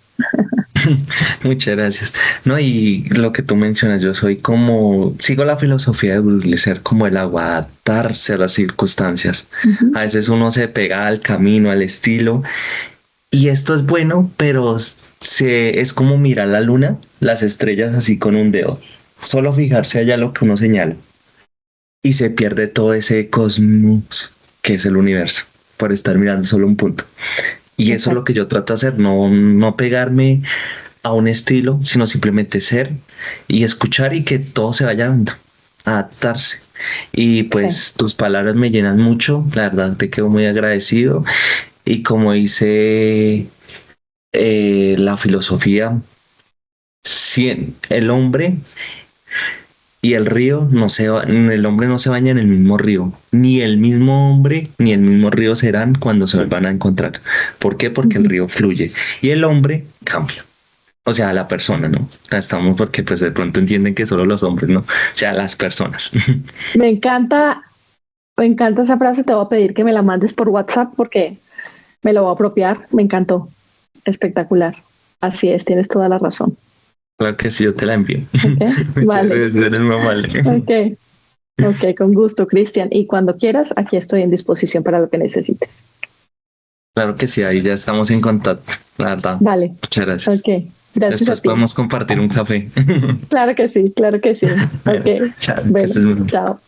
Muchas gracias. No, y lo que tú mencionas, sigo la filosofía de Bruce Lee, ser como el agua, adaptarse a las circunstancias. A veces uno se pega al camino, al estilo, y esto es bueno, pero es como mirar la luna, las estrellas así con un dedo, solo fijarse allá lo que uno señala, y se pierde todo ese cosmos que es el universo, por estar mirando solo un punto. Y eso es lo que yo trato de hacer, no pegarme a un estilo, sino simplemente ser y escuchar y que todo se vaya dando, adaptarse. Y pues tus palabras me llenan mucho, la verdad te quedo muy agradecido. Y como dice la filosofía, el hombre y el río el hombre no se baña en el mismo río, ni el mismo hombre ni el mismo río serán cuando se vuelvan a encontrar. ¿Por qué? Porque el río fluye y el hombre cambia. O sea, la persona, ¿no? Estamos porque pues de pronto entienden que solo los hombres, ¿no? O sea, las personas. Me encanta esa frase, te voy a pedir que me la mandes por WhatsApp porque me lo voy a apropiar, me encantó, espectacular. Así es, tienes toda la razón. Claro que sí, yo te la envío. Okay, vale. Eres muy amable. Ok, con gusto, Cristian. Y cuando quieras, aquí estoy en disposición para lo que necesites. Claro que sí, ahí ya estamos en contacto, la verdad. Vale. Muchas gracias. Ok, gracias. Después podemos compartir un café. Claro que sí. Ok. Chao. Bueno, chao.